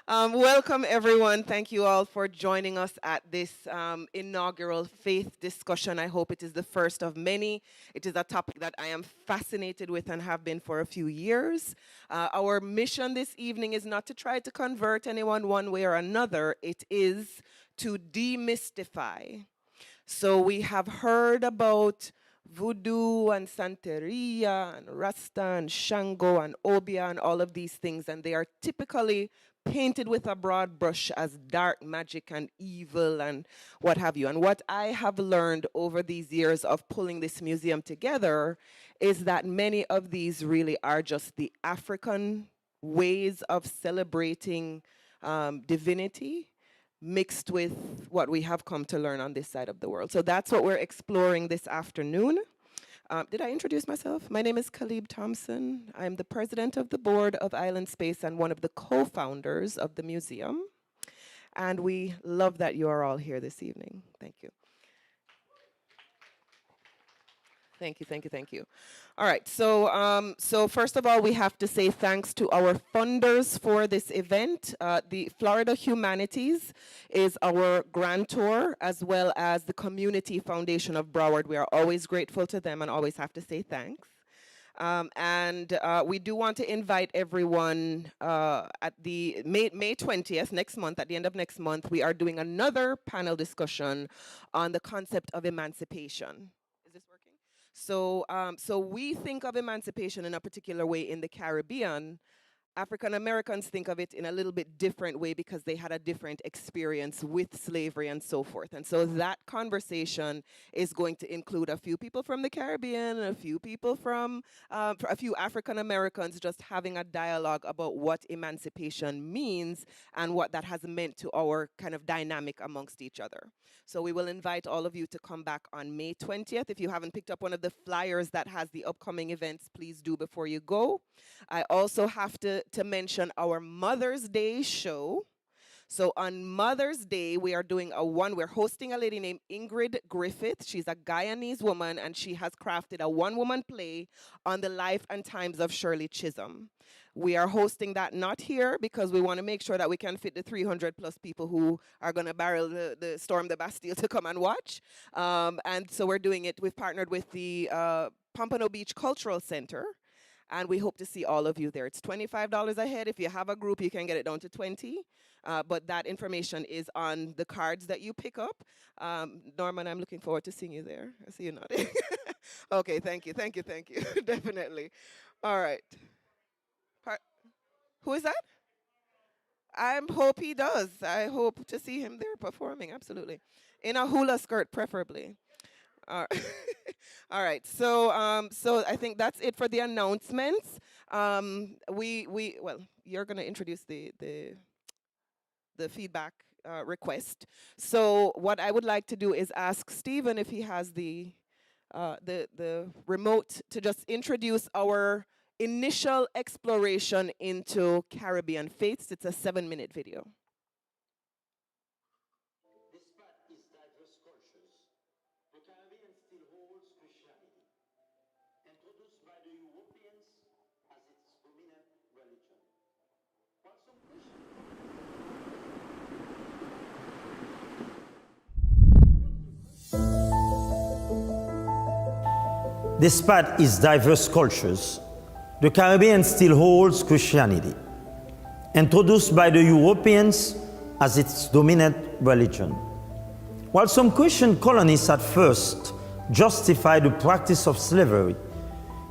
Welcome, everyone. Thank you all for joining us at this inaugural faith discussion. I hope it is the first of many. It is a topic that I am fascinated with and have been for a few years. Our mission this evening is not to try to convert anyone one way or another. It is to demystify. So we have heard about Vodou and Santeria and Rasta and Shango and Obia and all of these things, and they are typically painted with a broad brush as dark magic and evil and what have you. And what I have learned over these years of pulling this museum together is that many of these really are just the African ways of celebrating divinity mixed with what we have come to learn on this side of the world. So that's what we're exploring this afternoon. Did I introduce myself? My name is Clyde Thompson. I'm the president of the board of Island Space and one of the co-founders of the museum. And we love that you are all here this evening. Thank you. Thank you, thank you, thank you. All right, so first of all, we have to say thanks to our funders for this event. The Florida Humanities is our grantor, as well as the Community Foundation of Broward. We are always grateful to them and always have to say thanks. We do want to invite everyone at the May 20th, next month, at the end of next month, we are doing another panel discussion on the concept of emancipation. Is this working? So we think of emancipation in a particular way in the Caribbean. African Americans think of it in a little bit different way because they had a different experience with slavery and so forth. And so that conversation is going to include a few people from the Caribbean, a few people from, a few African Americans just having a dialogue about what emancipation means and what that has meant to our kind of dynamic amongst each other. So we will invite all of you to come back on May 20th. If you haven't picked up one of the flyers that has the upcoming events, please do before you go. I also have to mention our Mother's Day show. So on Mother's Day, we're hosting a lady named Ingrid Griffith. She's a Guyanese woman, and she has crafted a one-woman play on the life and times of Shirley Chisholm. We are hosting that not here because we want to make sure that we can fit the 300 plus people who are going to storm the Bastille to come and watch. And so we're doing it. We've partnered with the Pompano Beach Cultural Center. And we hope to see all of you there. It's $25 a head. If you have a group, you can get it down to 20. But that information is on the cards that you pick up. Norman, I'm looking forward to seeing you there. I see you nodding. Okay, thank you. Definitely. All right. Who is that? I hope he does. I hope to see him there performing, absolutely. In a hula skirt, preferably. All right. So I think that's it for the announcements. Well, you're going to introduce the feedback request. So what I would like to do is ask Stephen if he has the remote to just introduce our initial exploration into Caribbean faiths. It's a 7-minute video. Despite its diverse cultures, the Caribbean still holds Christianity, introduced by the Europeans as its dominant religion. While some Christian colonists at first justified the practice of slavery,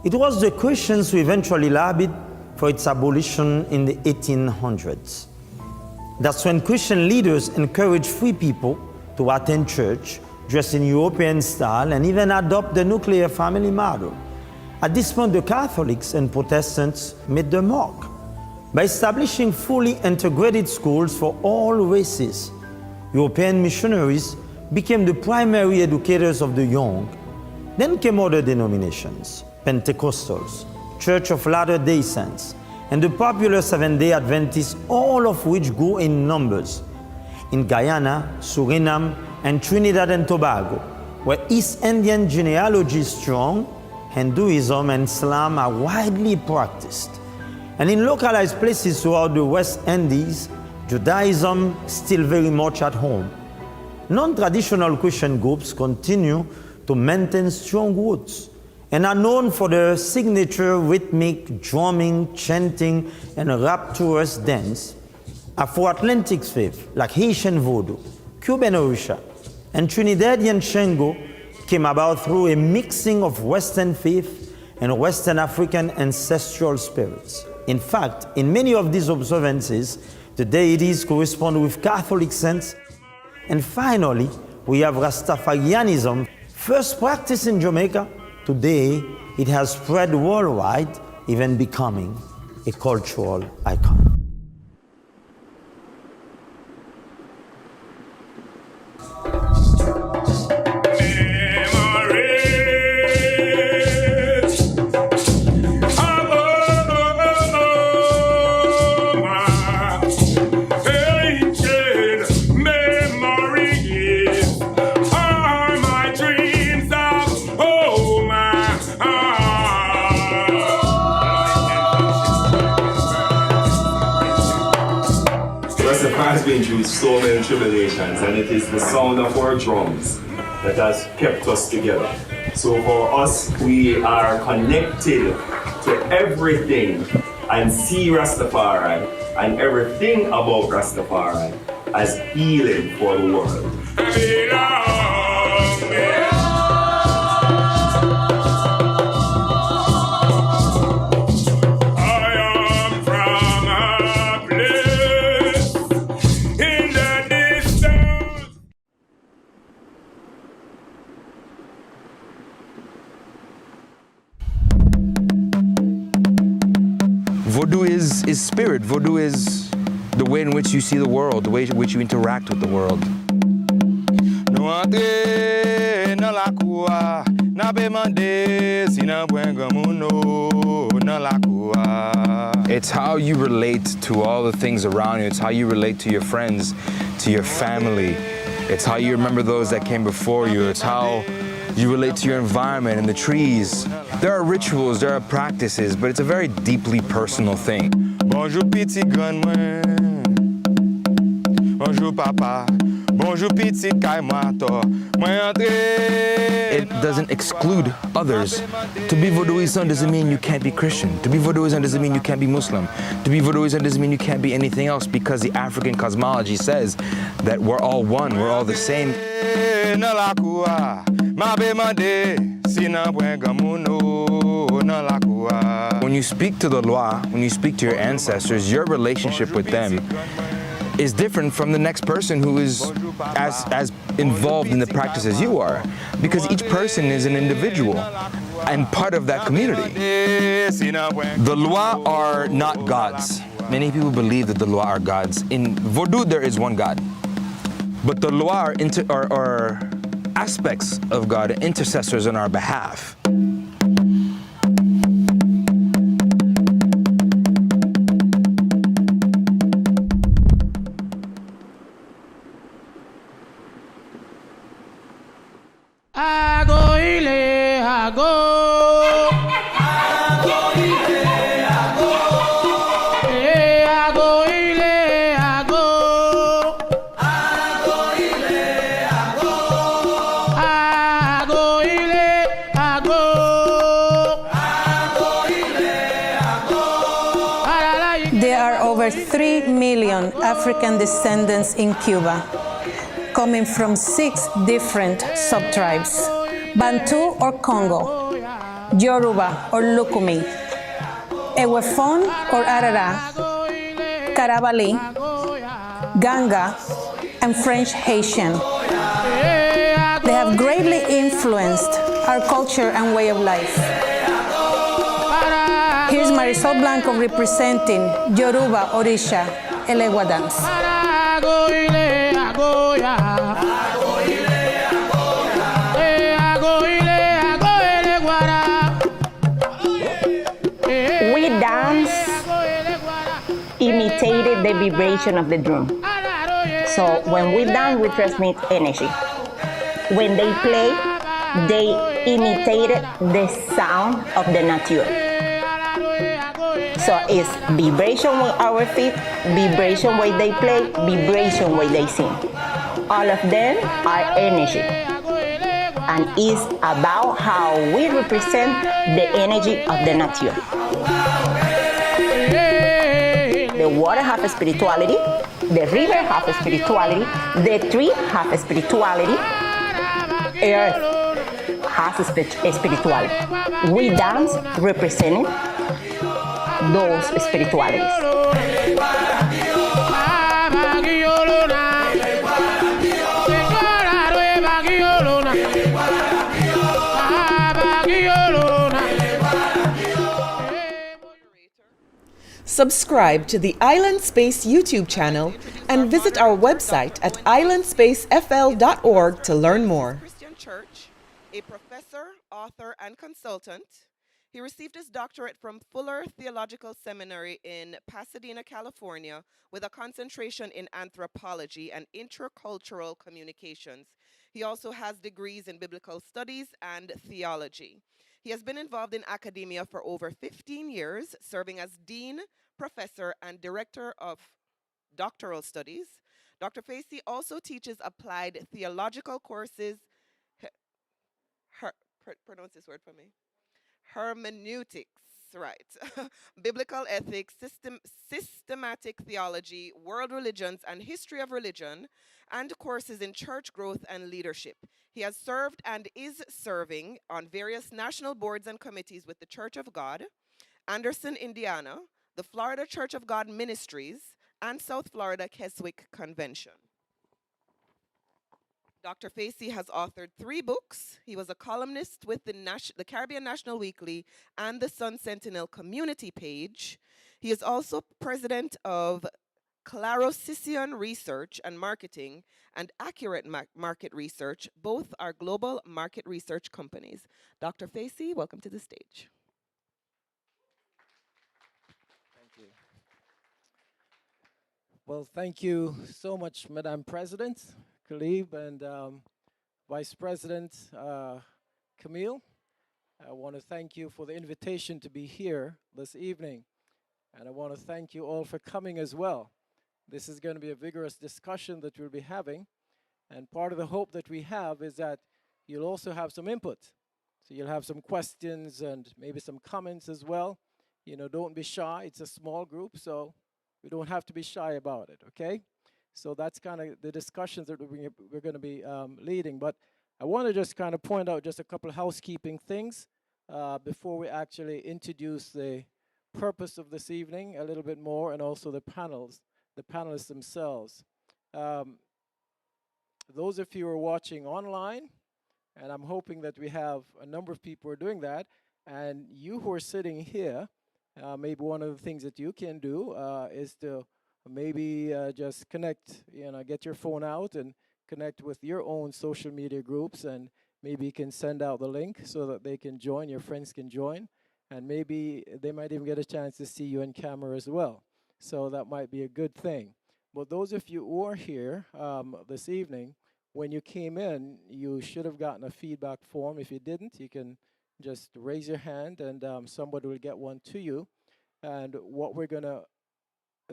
it was the Christians who eventually lobbied for its abolition in the 1800s. That's when Christian leaders encouraged free people to attend church, dress in European style, and even adopt the nuclear family model. At this point, the Catholics and Protestants made the mark by establishing fully integrated schools for all races. European missionaries became the primary educators of the young. Then came other denominations, Pentecostals, Church of Latter-day Saints, and the popular Seventh-day Adventists, all of which grew in numbers. In Guyana, Suriname, and Trinidad and Tobago, where East Indian genealogy is strong, Hinduism and Islam are widely practiced. And in localized places throughout the West Indies, Judaism still very much at home. Non-traditional Christian groups continue to maintain strong roots and are known for their signature rhythmic drumming, chanting, and rapturous dance. Afro-Atlantic faith like Haitian Vodou, Cuban Orisha, and Trinidadian Shango came about through a mixing of Western faith and Western African ancestral spirits. In fact, in many of these observances, the deities correspond with Catholic saints. And finally, we have Rastafarianism, first practiced in Jamaica. Today, it has spread worldwide, even becoming a cultural icon. Has been through so many tribulations, and it is the sound of our drums that has kept us together. So for us, we are connected to everything and see Rastafari and everything about Rastafari as healing for the world. Vodou is spirit. Vodou is the way in which you see the world, the way in which you interact with the world. It's how you relate to all the things around you. It's how you relate to your friends, to your family. It's how you remember those that came before you. It's how you relate to your environment and the trees. There are rituals, there are practices, but it's a very deeply personal thing. Bonjour petit grand moi. Bonjour papa. Bonjour petit kaimato. It doesn't exclude others. To be Vodouisan doesn't mean you can't be Christian. To be Vodouisan doesn't mean you can't be Muslim. To be Vodouisan doesn't mean you can't be anything else, because the African cosmology says that we're all one, we're all the same. When you speak to the Loa, when you speak to your ancestors, your relationship with them is different from the next person who is as involved in the practice as you are, because each person is an individual and part of that community. The Loa are not gods. Many people believe that the Loa are gods. In Vodou, there is one God. But the Loa are aspects of God, intercessors on our behalf. There are over 3 million African descendants in Cuba, coming from 6 different subtribes: Bantu or Congo, Yoruba or Lukumi, Ewefon or Arara, Karabali, Ganga, and French Haitian. They have greatly influenced our culture and way of life. Here's Marisol Blanco representing Yoruba, Orisha, Elegua dance. We dance imitated the vibration of the drum. So when we dance, we transmit energy. When they play, they imitated the sound of the nature. So it's vibration with our feet, vibration way they play, vibration way they sing. All of them are energy. And it's about how we represent the energy of the nature. The water has a spirituality, the river has a spirituality, the tree has a spirituality, earth has a spirituality. We dance representing those spiritualities. Subscribe to the Island Space YouTube channel and visit our website at islandspacefl.org to learn more. Christian Church, a professor, author, and consultant. He received his doctorate from Fuller Theological Seminary in Pasadena, California, with a concentration in anthropology and intercultural communications. He also has degrees in biblical studies and theology. He has been involved in academia for over 15 years, serving as dean, professor, and director of doctoral studies. Dr. Facey also teaches applied theological courses, pronounce this word for me, hermeneutics, right, biblical ethics, systematic theology, world religions, and history of religion, and courses in church growth and leadership. He has served and is serving on various national boards and committees with the Church of God, Anderson, Indiana, the Florida Church of God Ministries, and South Florida Keswick Convention. Dr. Facey has authored 3 books. He was a columnist with the Caribbean National Weekly and the Sun Sentinel community page. He is also president of Clarosicion Research and Marketing and Accurate Market Research. Both are global market research companies. Dr. Facey, welcome to the stage. Well, thank you so much, Madam President, Khalib, and Vice President Camille. I want to thank you for the invitation to be here this evening, and I want to thank you all for coming as well. This is going to be a vigorous discussion that we'll be having, and part of the hope that we have is that you'll also have some input. So you'll have some questions and maybe some comments as well. You know, don't be shy. It's a small group, so we don't have to be shy about it, okay? So that's kind of the discussions that we're going to be leading. But I want to just kind of point out just a couple of housekeeping things before we actually introduce the purpose of this evening a little bit more, and also the panelists themselves. Those of you who are watching online, and I'm hoping that we have a number of people who are doing that, and you who are sitting here, maybe one of the things that you can do is to maybe just connect, get your phone out and connect with your own social media groups, and maybe you can send out the link so that they can join, your friends can join, and maybe they might even get a chance to see you on camera as well. So that might be a good thing. But those of you who are here this evening, when you came in, you should have gotten a feedback form. If you didn't, you can just raise your hand and somebody will get one to you. And what we're gonna,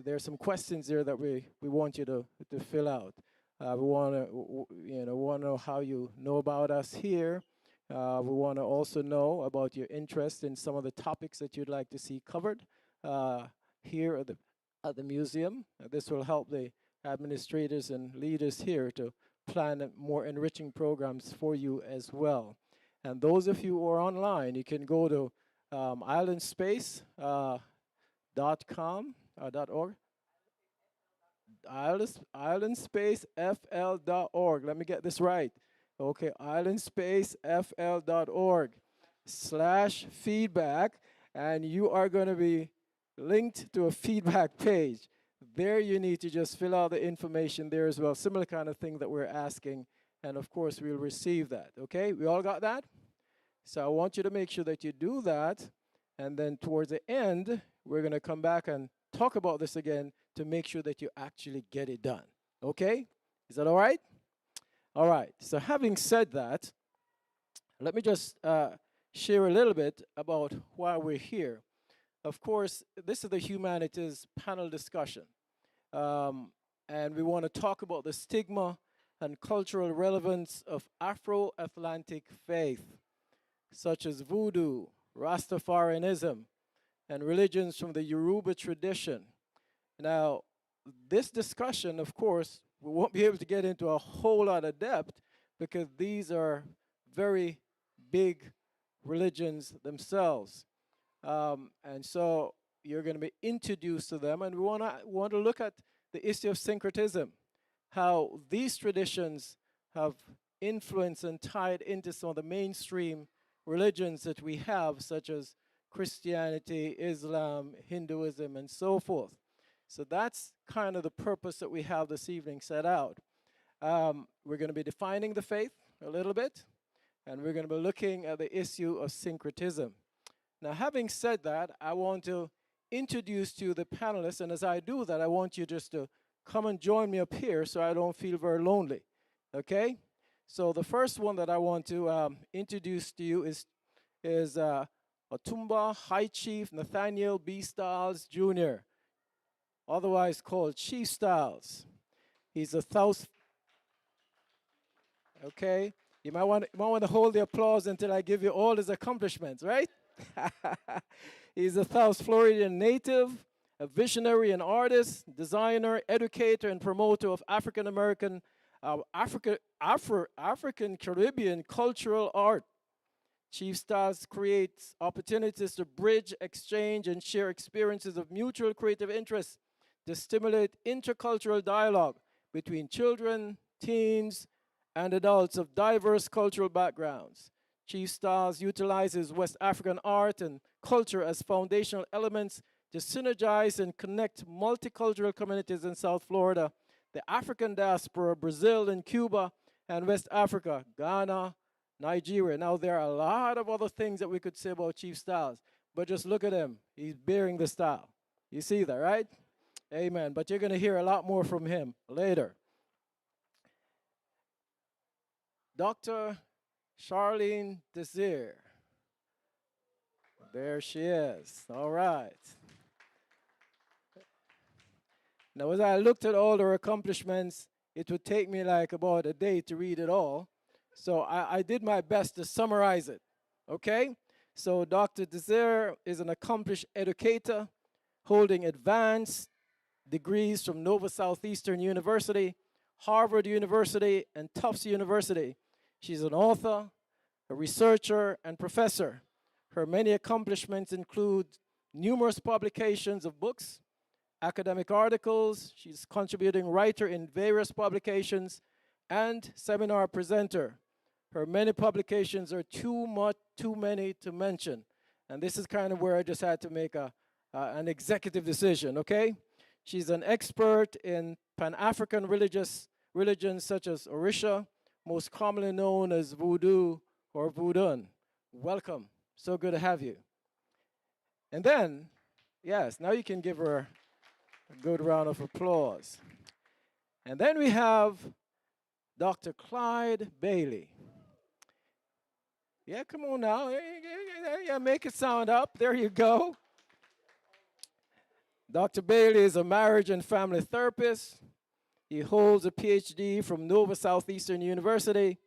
there's some questions there that we want you to fill out. We wanna, wanna know how you know about us here. We wanna also know about your interest in some of the topics that you'd like to see covered here at the museum. This will help the administrators and leaders here to plan more enriching programs for you as well. And those of you who are online, you can go to islandspace.com .org. Islandspacefl.org. Let me get this right. Okay, islandspacefl.org/feedback, and you are going to be linked to a feedback page. There you need to just fill out the information there as well. Similar kind of thing that we're asking, and of course we'll receive that. Okay, we all got that? So I want you to make sure that you do that, and then towards the end, we're going to come back and talk about this again to make sure that you actually get it done. Okay? Is that all right? All right. So having said that, let me just share a little bit about why we're here. of course, this is the humanities panel discussion. And we want to talk about the stigma and cultural relevance of Afro-Atlantic faith, such as Vodou, Rastafarianism, and religions from the Yoruba tradition. Now, this discussion, of course, we won't be able to get into a whole lot of depth because these are very big religions themselves. And so you're going to be introduced to them, and we want to look at the issue of syncretism, how these traditions have influenced and tied into some of the mainstream religions that we have, such as Christianity, Islam, Hinduism, and so forth. So that's kind of the purpose that we have this evening set out. We're going to be defining the faith a little bit, and we're going to be looking at the issue of syncretism. Now, having said that, I want to introduce to you the panelists, and as I do that, I want you just to come and join me up here so I don't feel very lonely, okay? So the first one that I want to introduce to you is Otumba High Chief Nathaniel B. Styles Jr., otherwise called Chief Styles. He's a okay? You might want to hold the applause until I give you all his accomplishments, right? He's a South Floridian native, a visionary and artist, designer, educator, and promoter of African-American, African-Caribbean cultural art. Chief Styles creates opportunities to bridge, exchange, and share experiences of mutual creative interest to stimulate intercultural dialogue between children, teens, and adults of diverse cultural backgrounds. Chief Styles utilizes West African art and culture as foundational elements to synergize and connect multicultural communities in South Florida, the African diaspora, Brazil and Cuba, and West Africa, Ghana, Nigeria. Now, there are a lot of other things that we could say about Chief Styles, but just look at him. He's bearing the style. You see that, right? Amen. But you're going to hear a lot more from him later. Dr. Charlene Desir. There she is. All right. Now, as I looked at all her accomplishments, it would take me like about a day to read it all. So I did my best to summarize it, okay? So Dr. Desir is an accomplished educator holding advanced degrees from Nova Southeastern University, Harvard University, and Tufts University. She's an author, a researcher, and professor. Her many accomplishments include numerous publications of books, academic articles. She's a contributing writer in various publications and seminar presenter. Her many publications are too many to mention. And this is kind of where I just had to make an executive decision, okay? She's an expert in Pan-African religions such as Orisha, most commonly known as Vodou or Vodun. Welcome. So good to have you. And then, yes, now you can give her a good round of applause. And then we have Dr. Clyde Bailey. Yeah, come on now. Yeah, make it sound up. There you go. Dr. Bailey is a marriage and family therapist. He holds a PhD from Nova Southeastern University.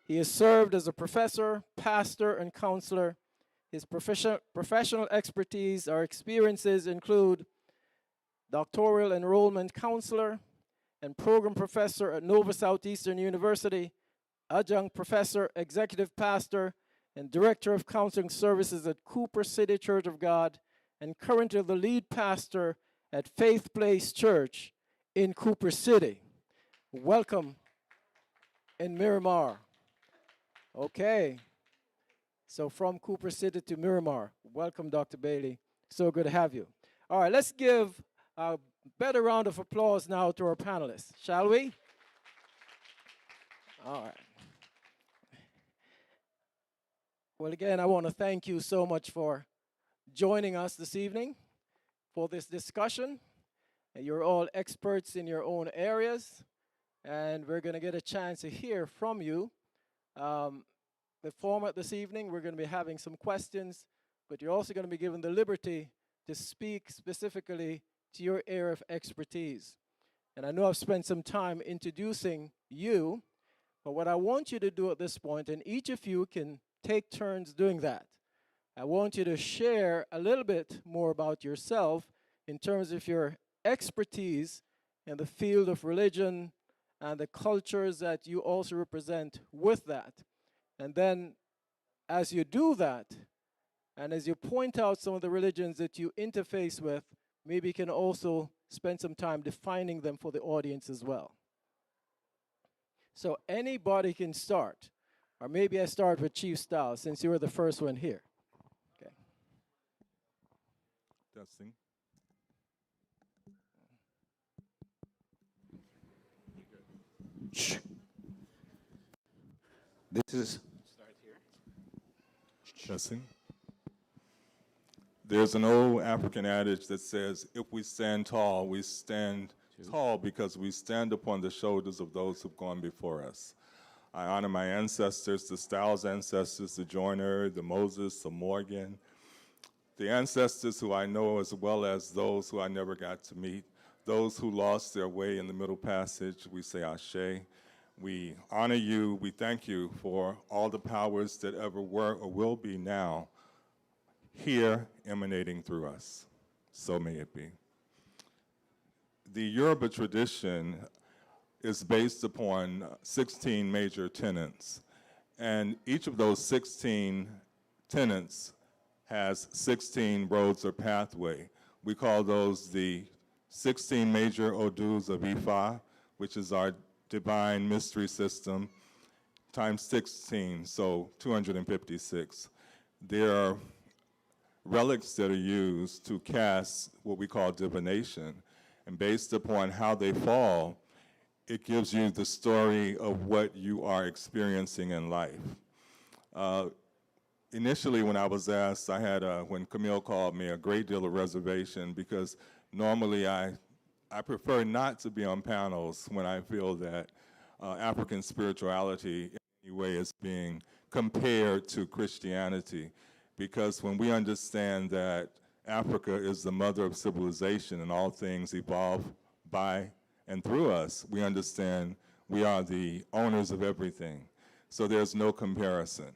He has served as a professor, pastor, and counselor. His professional expertise or experiences include doctoral enrollment counselor and program professor at Nova Southeastern University, adjunct professor, executive pastor, and director of counseling services at Cooper City Church of God, and currently the lead pastor at Faith Place Church in Cooper City. Welcome in Miramar. Okay. So from Cooper City to Miramar. Welcome, Dr. Bailey. So good to have you. All right, let's give a better round of applause now to our panelists, shall we? All right. Well, again, I want to thank you so much for joining us this evening for this discussion. You're all experts in your own areas, and we're going to get a chance to hear from you. The format this evening, we're going to be having some questions but you're also going to be given the liberty to speak specifically to your area of expertise. And I know I've spent some time introducing you, but what I want you to do at this point, and each of you can take turns doing that, I want you to share a little bit more about yourself in terms of your expertise in the field of religion and the cultures that you also represent with that. And then as you do that, and as you point out some of the religions that you interface with, maybe you can also spend some time defining them for the audience as well. So anybody can start. Or maybe I start with Chief Styles, since you were the first one here. Okay. Testing. This is Testing. There's an old African adage that says, if we stand tall, we stand tall because we stand upon the shoulders of those who've gone before us. I honor my ancestors, the Styles ancestors, the Joyner, the Moses, the Morgan, the ancestors who I know as well as those who I never got to meet, those who lost their way in the Middle Passage. We say Ashe. We honor you. We thank you for all the powers that ever were or will be now here emanating through us. So may it be. The Yoruba tradition is based upon 16 major tenets, and each of those 16 tenets has 16 roads or pathway. We call those the 16 major Odus of Ifa, which is our divine mystery system, times 16, so 256. There are relics that are used to cast what we call divination, and based upon how they fall, it gives you the story of what you are experiencing in life. Initially, when I was asked, I had, when Camille called me, a great deal of reservation, because normally I prefer not to be on panels when I feel that African spirituality in any way is being compared to Christianity. Because when we understand that Africa is the mother of civilization and all things evolve by and through us, we understand we are the owners of everything. So there's no comparison.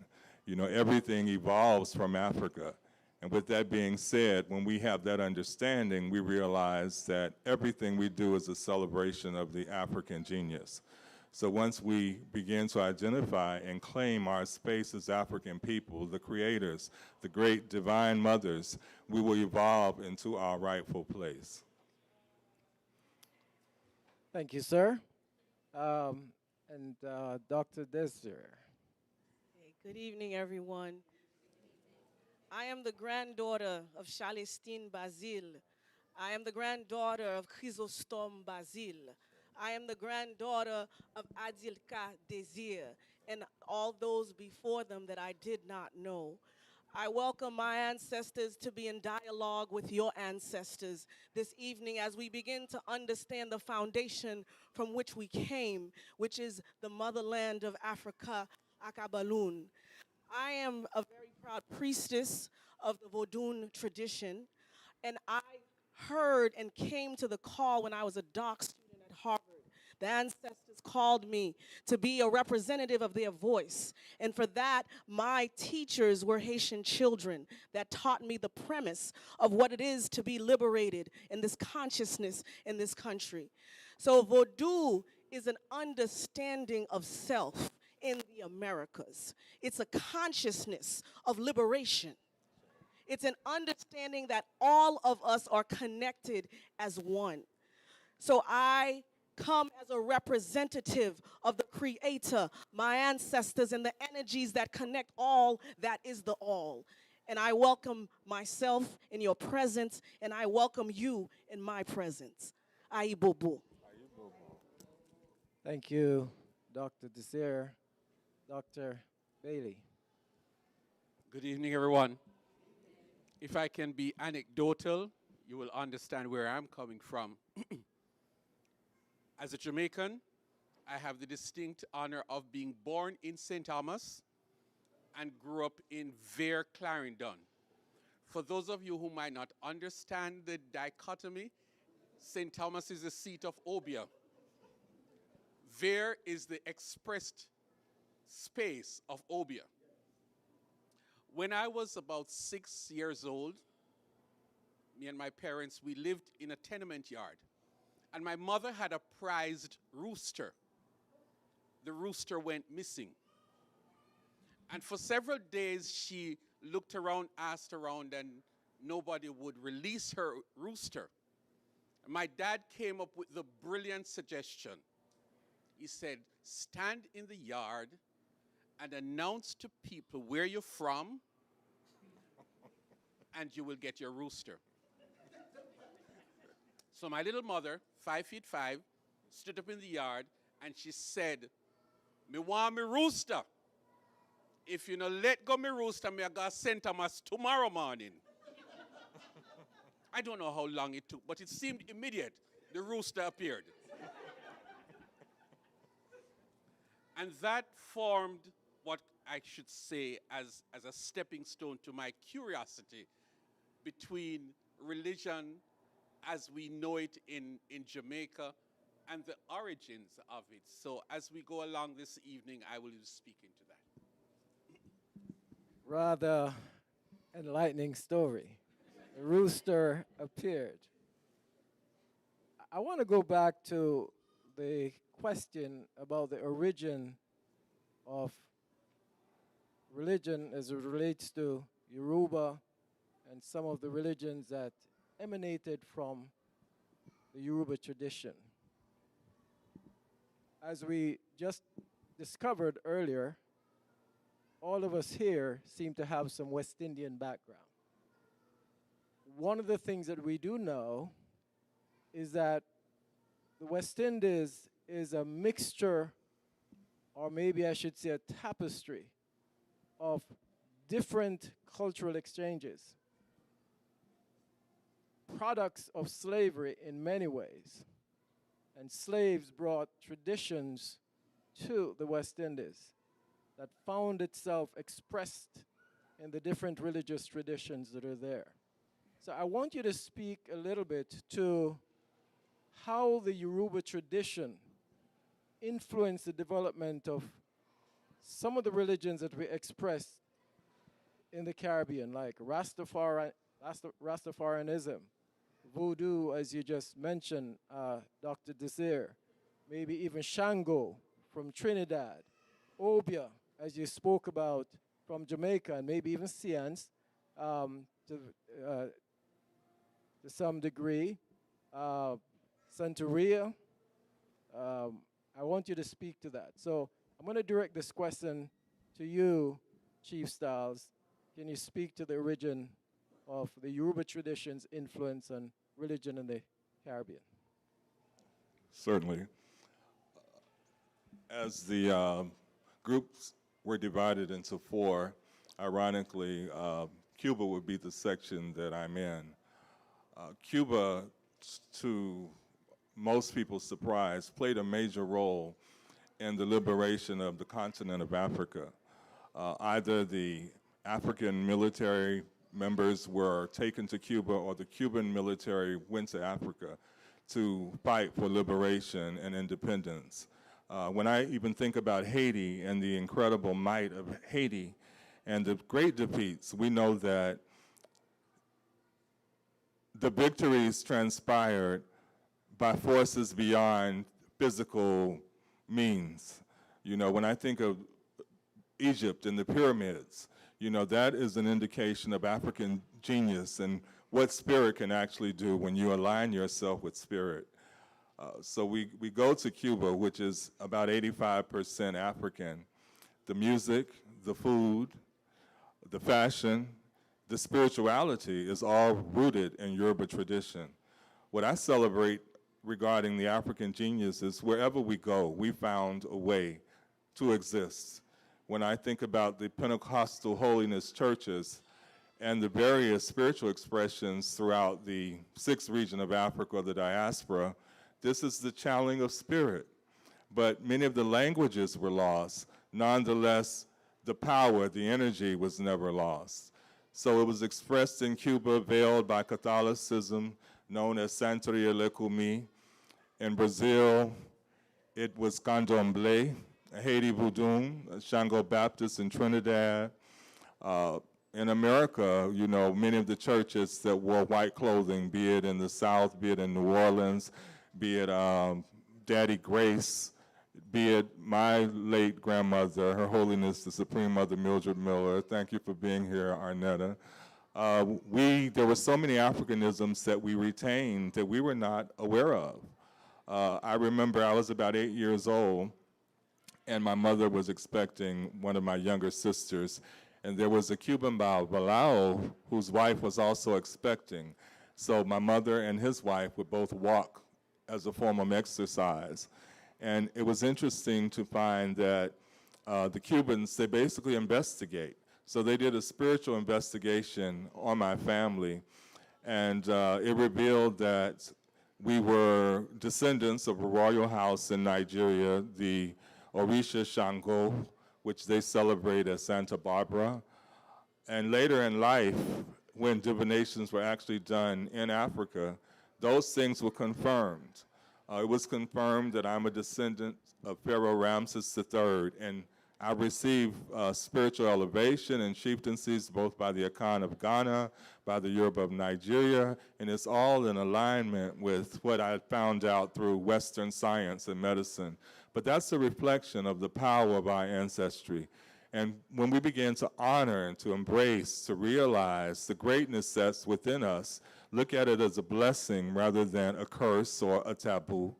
You know, everything evolves from Africa. And with that being said, when we have that understanding, we realize that everything we do is a celebration of the African genius. So once we begin to identify and claim our space as African people, the creators, the great divine mothers, we will evolve into our rightful place. Thank you, sir. Dr. Desir. Hey, good evening, everyone. I am the granddaughter of Charlene Basile. I am the granddaughter of Chrysostome Basile. I am the granddaughter of Adilka Desir and all those before them that I did not know. I welcome my ancestors to be in dialogue with your ancestors this evening as we begin to understand the foundation from which we came, which is the motherland of Africa, Akabaloon. I am a very proud priestess of the Vodou tradition, and I heard and came to the call when I was a doc student at Harvard. The ancestors called me to be a representative of their voice. And for that, my teachers were Haitian children that taught me the premise of what it is to be liberated in this consciousness in this country. So Vodou is an understanding of self in the Americas. It's a consciousness of liberation. It's an understanding that all of us are connected as one. So I come as a representative of the Creator, my ancestors, and the energies that connect all that is the all. And I welcome myself in your presence, and I welcome you in my presence. Aibobo. Thank you, Dr. Desir. Dr. Bailey. Good evening, everyone. If I can be anecdotal, you will understand where I'm coming from. As a Jamaican, I have the distinct honor of being born in St. Thomas and grew up in Vere, Clarendon. For those of you who might not understand the dichotomy, St. Thomas is the seat of Obia. There is the expressed space of Obia. When I was about 6 years old, me and my parents, we lived in a tenement yard. And my mother had a prized rooster. The rooster went missing. And for several days, she looked around, asked around, and nobody would release her rooster. My dad came up with the brilliant suggestion. He said, stand in the yard and announce to people where you're from, and you will get your rooster. So my little mother, 5'5", stood up in the yard and she said, me want me rooster. If you no let go me rooster, me I got St. Thomas tomorrow morning. I don't know how long it took, but it seemed immediate. The rooster appeared. And that formed what I should say as a stepping stone to my curiosity between religion as we know it in Jamaica and the origins of it. So as we go along this evening, I will be speaking to that. Rather enlightening story. The rooster appeared. I want to go back to the question about the origin of religion as it relates to Yoruba and some of the religions that emanated from the Yoruba tradition. As we just discovered earlier, all of us here seem to have some West Indian background. One of the things that we do know is that the West Indies is a mixture, or maybe I should say a tapestry, of different cultural exchanges, products of slavery in many ways. And slaves brought traditions to the West Indies that found itself expressed in the different religious traditions that are there. So I want you to speak a little bit to how the Yoruba tradition influenced the development of some of the religions that we express in the Caribbean, like Rastafarianism, Vodou, as you just mentioned, Dr. Desir, maybe even Shango from Trinidad, Obia, as you spoke about, from Jamaica, and maybe even Seance to some degree, Santeria. I want you to speak to that. So I'm going to direct this question to you, Chief Styles. Can you speak to the origin of the Yoruba tradition's influence on religion in the Caribbean? Certainly. As the groups were divided into four, ironically, Cuba would be the section that I'm in. Cuba, to most people's surprise, played a major role in the liberation of the continent of Africa. Either the African military members were taken to Cuba or the Cuban military went to Africa to fight for liberation and independence. When I even think about Haiti and the incredible might of Haiti and the great defeats, we know that the victories transpired by forces beyond physical means. You know, when I think of Egypt and the pyramids, you know, that is an indication of African genius and what spirit can actually do when you align yourself with spirit. So we go to Cuba, which is about 85% African. The music, the food, the fashion, the spirituality is all rooted in Yoruba tradition. What I celebrate regarding the African genius is wherever we go, we found a way to exist. When I think about the Pentecostal holiness churches and the various spiritual expressions throughout the 6th region of Africa, or the diaspora, this is the channeling of spirit. But many of the languages were lost. Nonetheless, the power, the energy was never lost. So it was expressed in Cuba, veiled by Catholicism, known as Santeria Lecumi. In Brazil, it was Candomblé. Haiti, Vodou, Shango Baptist in Trinidad. In America, you know, many of the churches that wore white clothing, be it in the South, be it in New Orleans, be it Daddy Grace, be it my late grandmother, Her Holiness the Supreme Mother Mildred Miller. Thank you for being here, Arnetta. There were so many Africanisms that we retained that we were not aware of. I remember I was about 8 years old, and my mother was expecting one of my younger sisters, and there was a Cuban balao whose wife was also expecting. So my mother and his wife would both walk as a form of exercise. And it was interesting to find that the Cubans, they basically investigate. So they did a spiritual investigation on my family, and it revealed that we were descendants of a royal house in Nigeria, the Orisha Shango, which they celebrate as Santa Barbara. And later in life, when divinations were actually done in Africa, those things were confirmed. It was confirmed that I'm a descendant of Pharaoh Ramses III, and I received spiritual elevation and chieftaincies both by the Akan of Ghana, by the Yoruba of Nigeria, and it's all in alignment with what I found out through Western science and medicine. But that's a reflection of the power of our ancestry. And when we begin to honor and to embrace, to realize the greatness that's within us, look at it as a blessing rather than a curse or a taboo.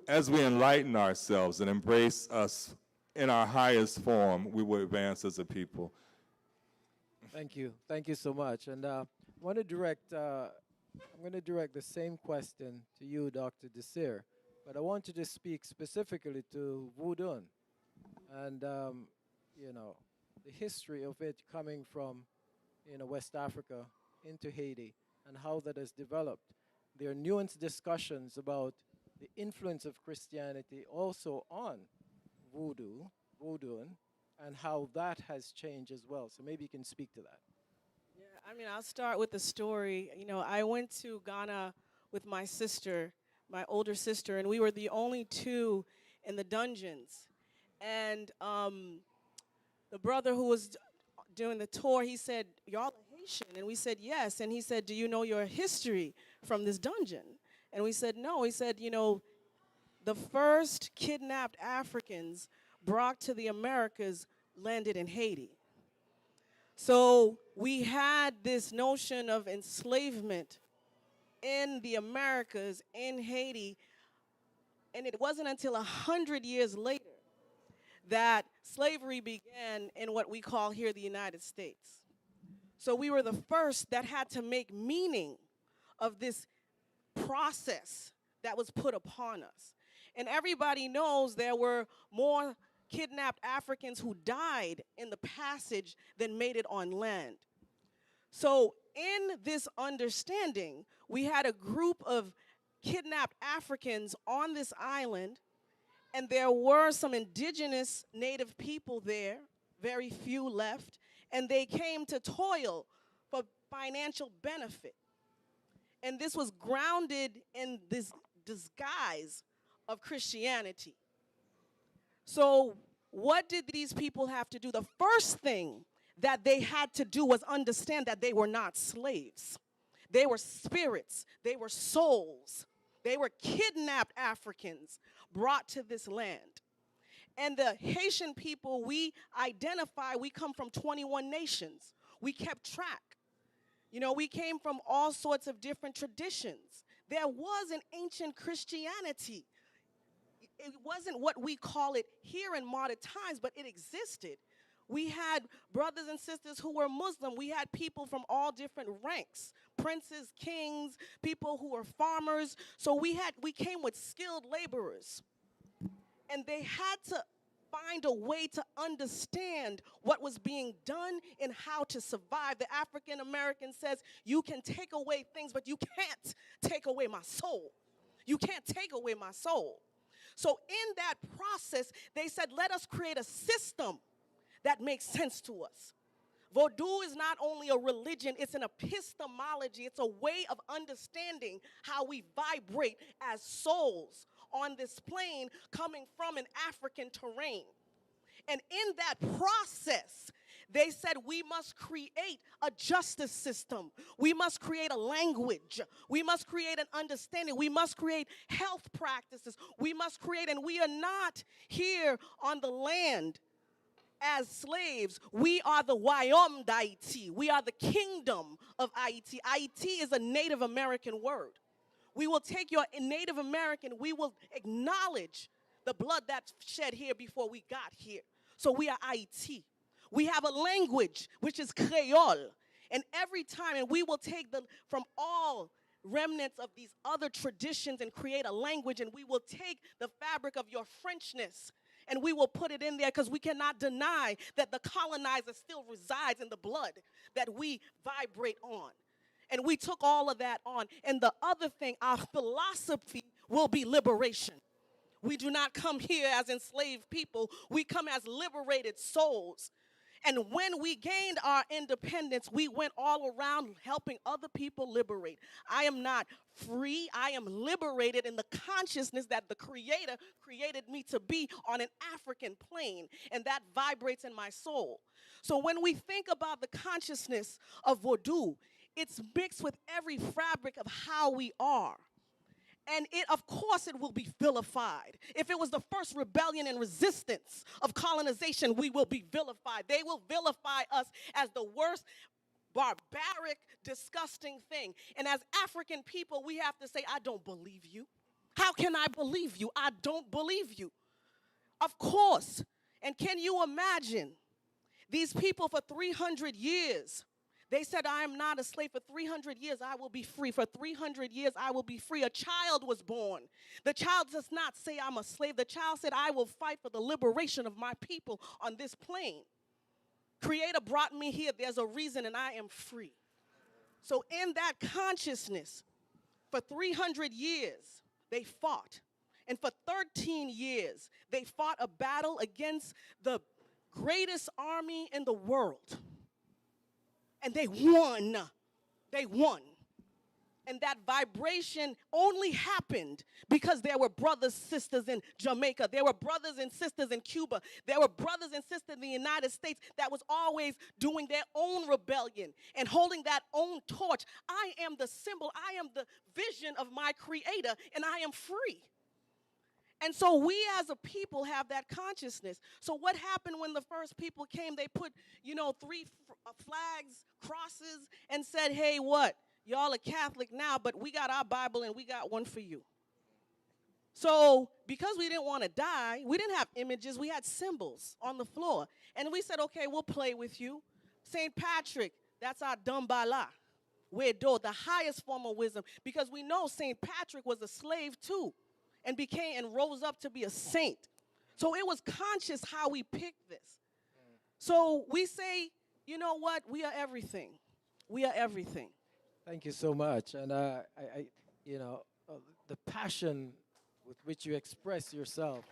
As we enlighten ourselves and embrace us in our highest form, we will advance as a people. Thank you. Thank you so much. And I'm going to direct the same question to you, Dr. Desir. But I want you to speak specifically to Vodou and, you know, the history of it coming from, you know, West Africa into Haiti and how that has developed. There are nuanced discussions about the influence of Christianity also on Vodou, and how that has changed as well. So maybe you can speak to that. Yeah, I mean, I'll start with the story. You know, I went to Ghana with my sister, my older sister, and we were the only two in the dungeons. And the brother who was doing the tour, he said, "Y'all are Haitian?" And we said, "Yes." And he said, "Do you know your history from this dungeon?" And we said, "No." He said, "You know, the first kidnapped Africans brought to the Americas landed in Haiti." So we had this notion of enslavement in the Americas, in Haiti, and it wasn't until 100 years later that slavery began in what we call here the United States. So we were the first that had to make meaning of this process that was put upon us. And everybody knows there were more kidnapped Africans who died in the passage than made it on land. So in this understanding, we had a group of kidnapped Africans on this island, and there were some indigenous native people there, very few left, and they came to toil for financial benefit. And this was grounded in this disguise of Christianity. So what did these people have to do? The first thing that they had to do was understand that they were not slaves. They were spirits. They were souls. They were kidnapped Africans brought to this land. And the Haitian people, we identify, we come from 21 nations. We kept track. You know, we came from all sorts of different traditions. There was an ancient Christianity. It wasn't what we call it here in modern times, but it existed. We had brothers and sisters who were Muslim. We had people from all different ranks, princes, kings, people who were farmers. So we came with skilled laborers. And they had to find a way to understand what was being done and how to survive. The African American says, you can take away things, but you can't take away my soul. You can't take away my soul. So in that process, they said, let us create a system that makes sense to us. Vodou is not only a religion, it's an epistemology. It's a way of understanding how we vibrate as souls on this plane coming from an African terrain. And in that process, they said we must create a justice system. We must create a language. We must create an understanding. We must create health practices. We must create, and we are not here on the land as slaves. We are the Wayom d'Haïti. We are the kingdom of Haiti. Haiti is a Native American word. We will take your Native American, we will acknowledge the blood that's shed here before we got here. So we are Haiti. We have a language, which is Creole. And every time, and we will take from all remnants of these other traditions and create a language, and we will take the fabric of your Frenchness and we will put it in there, because we cannot deny that the colonizer still resides in the blood that we vibrate on. And we took all of that on. And the other thing, our philosophy will be liberation. We do not come here as enslaved people. We come as liberated souls. And when we gained our independence, we went all around helping other people liberate. I am not free. I am liberated in the consciousness that the Creator created me to be on an African plane, and that vibrates in my soul. So when we think about the consciousness of Vodou, it's mixed with every fabric of how we are. And of course, it will be vilified. If it was the first rebellion and resistance of colonization, we will be vilified. They will vilify us as the worst, barbaric, disgusting thing. And as African people, we have to say, I don't believe you. How can I believe you? I don't believe you. Of course. And can you imagine these people for 300 years? They said, I am not a slave. For 300 years, I will be free. For 300 years, I will be free. A child was born. The child does not say, I'm a slave. The child said, I will fight for the liberation of my people on this plane. Creator brought me here. There's a reason, and I am free. So in that consciousness, for 300 years, they fought. And for 13 years, they fought a battle against the greatest army in the world. And they won. They won. And that vibration only happened because there were brothers, sisters in Jamaica. There were brothers and sisters in Cuba. There were brothers and sisters in the United States that was always doing their own rebellion and holding that own torch. I am the symbol. I am the vision of my Creator, and I am free. And so we as a people have that consciousness. So what happened when the first people came? They put, 3 flags, crosses, and said, hey, what? Y'all are Catholic now, but we got our Bible and we got one for you. So because we didn't want to die, we didn't have images, we had symbols on the floor. And we said, okay, we'll play with you. St. Patrick, that's our Dambala. Wedo, the highest form of wisdom, because we know St. Patrick was a slave too, and rose up to be a saint. So it was conscious how we picked this. So we say, you know what? We are everything. We are everything. Thank you so much. And the passion with which you express yourself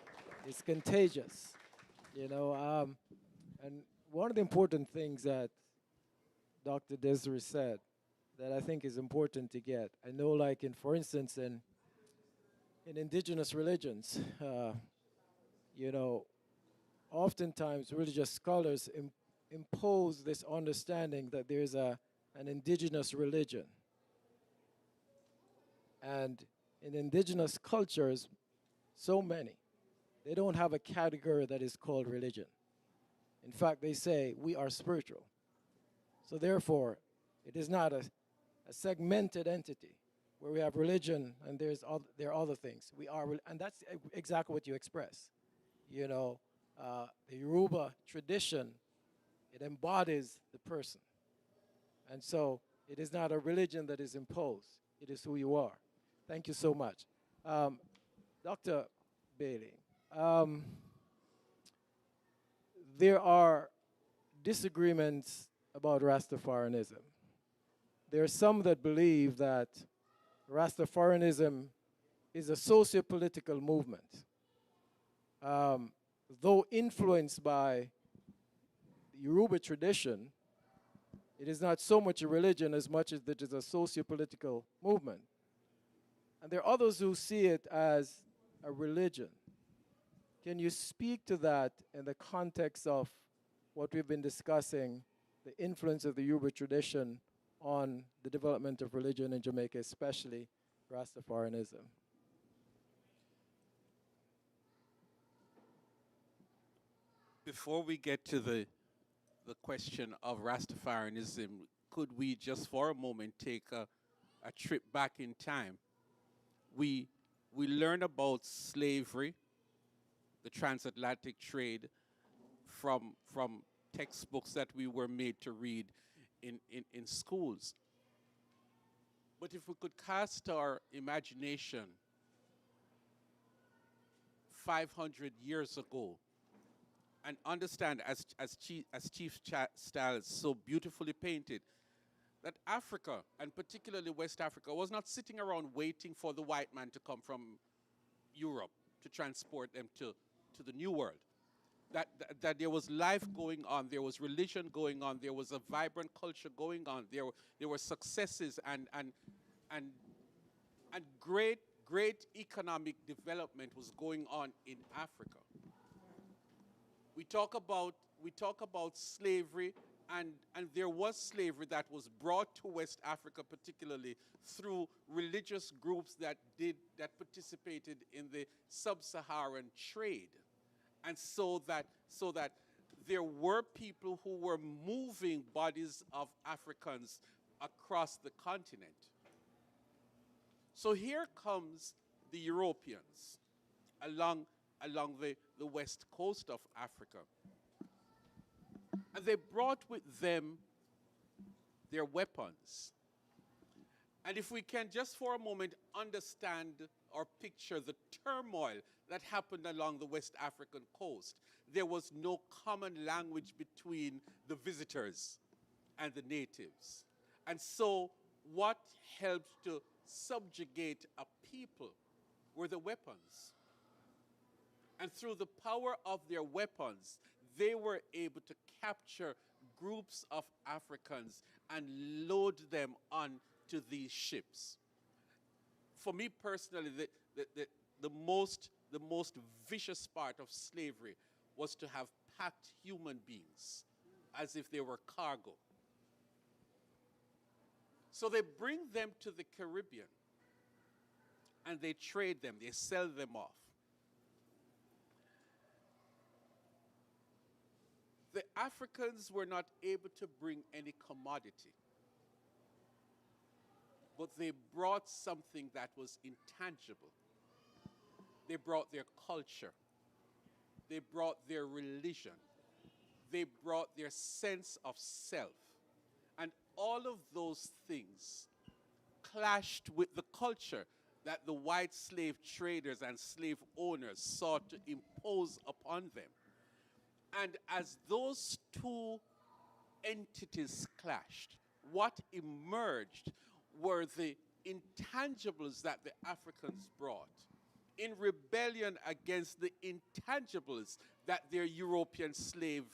is contagious. And one of the important things that Dr. Desir said that I think is important to get. I know, like for instance, in indigenous religions, oftentimes religious scholars impose this understanding that there's an indigenous religion. And in indigenous cultures, so many, they don't have a category that is called religion. In fact, they say we are spiritual. So therefore, it is not a segmented entity where we have religion and there are other things. We are, and that's exactly what you express. The Yoruba tradition, it embodies the person. And so it is not a religion that is imposed. It is who you are. Thank you so much. Dr. Bailey, there are disagreements about Rastafarianism. There are some that believe that Rastafarianism is a socio-political movement. Though influenced by the Yoruba tradition, It is not so much a religion as much as it is a socio-political movement. And there are others who see it as a religion. Can you speak to that in the context of what we've been discussing, the influence of the Yoruba tradition on the development of religion in Jamaica, especially Rastafarianism? Before we get to the question of Rastafarianism, could we just for a moment take a trip back in time? We learn about slavery, the transatlantic trade, from textbooks that we were made to read in schools. But if we could cast our imagination 500 years ago and understand, as Chief Styles so beautifully painted, that Africa, and particularly West Africa, was not sitting around waiting for the white man to come from Europe to transport them to the New World. That there was life going on, there was religion going on, there was a vibrant culture going on, there were successes and great economic development was going on in Africa. We talk about slavery, and there was slavery that was brought to West Africa, particularly through religious groups that participated in the sub-Saharan trade. And so that there were people who were moving bodies of Africans across the continent. So here comes the Europeans along the west coast of Africa. And they brought with them their weapons. And if we can just for a moment understand or picture the turmoil that happened along the West African coast, there was no common language between the visitors and the natives. And so what helped to subjugate a people were the weapons. And through the power of their weapons, they were able to capture groups of Africans and load them onto these ships. For me personally, the most vicious part of slavery was to have packed human beings as if they were cargo. So they bring them to the Caribbean and they trade them, they sell them off. The Africans were not able to bring any commodity, but they brought something that was intangible. They brought their culture. They brought their religion. They brought their sense of self. And all of those things clashed with the culture that the white slave traders and slave owners sought to impose upon them. And as those two entities clashed, what emerged were the intangibles that the Africans brought in rebellion against the intangibles that their European slave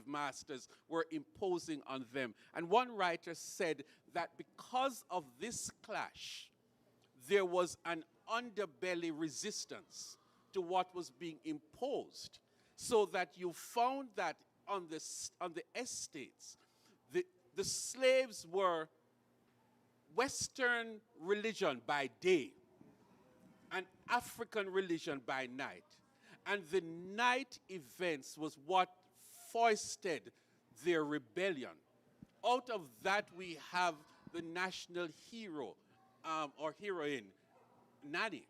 masters were imposing on them. And one writer said that because of this clash, there was an underbelly resistance to what was being imposed, so that you found that on the estates, the slaves were Western religion by day and African religion by night. And the night events was what foisted their rebellion. Out of that we have the national hero or heroine, Nanny.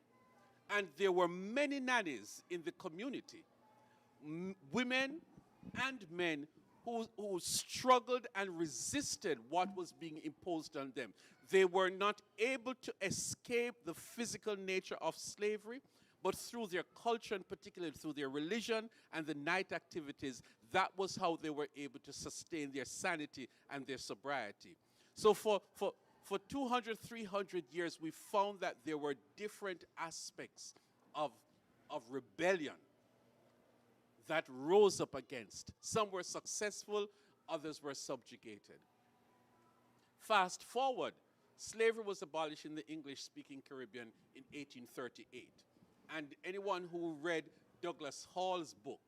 And there were many nannies in the community, women and men who struggled and resisted what was being imposed on them. They were not able to escape the physical nature of slavery, but through their culture, and particularly through their religion and the night activities, that was how they were able to sustain their sanity and their sobriety. So for 200, 300 years, we found that there were different aspects of rebellion that rose up against. Some were successful, others were subjugated. Fast forward, slavery was abolished in the English-speaking Caribbean in 1838. And anyone who read Douglas Hall's book,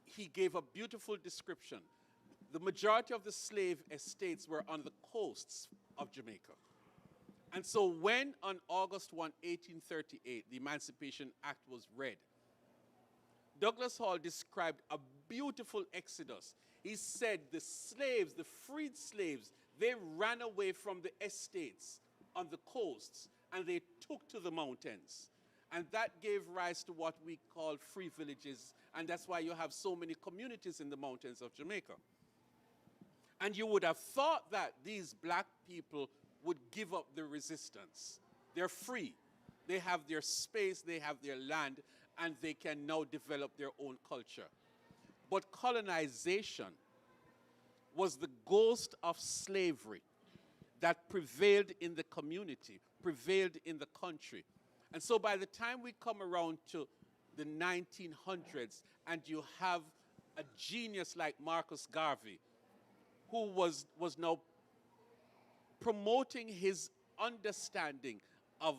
he gave a beautiful description. The majority of the slave estates were on the coasts of Jamaica. And so when on August 1, 1838, the Emancipation Act was read, Douglas Hall described a beautiful exodus. He said the slaves, the freed slaves, they ran away from the estates on the coasts and they took to the mountains. And that gave rise to what we call free villages, and that's why you have so many communities in the mountains of Jamaica. And you would have thought that these black people would give up the resistance. They're free. They have their space, they have their land, and they can now develop their own culture. But colonization was the ghost of slavery that prevailed in the community, prevailed in the country. And so by the time we come around to the 1900s and you have a genius like Marcus Garvey, who was now promoting his understanding of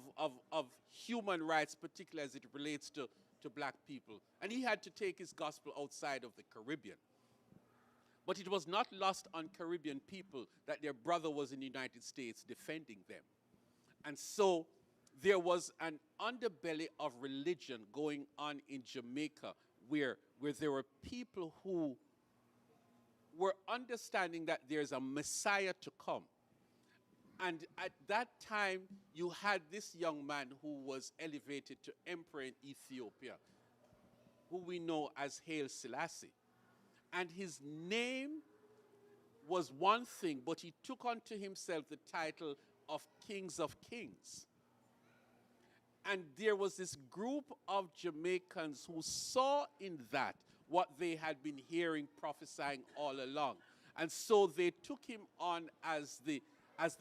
human rights, particularly as it relates to black people. And he had to take his gospel outside of the Caribbean. But it was not lost on Caribbean people that their brother was in the United States defending them. And so there was an underbelly of religion going on in Jamaica where there were people who were understanding that there's a Messiah to come. And at that time, you had this young man who was elevated to emperor in Ethiopia, who we know as Haile Selassie. And his name was one thing, but he took unto himself the title of Kings of Kings. And there was this group of Jamaicans who saw in that what they had been hearing prophesying all along. And so they took him on as the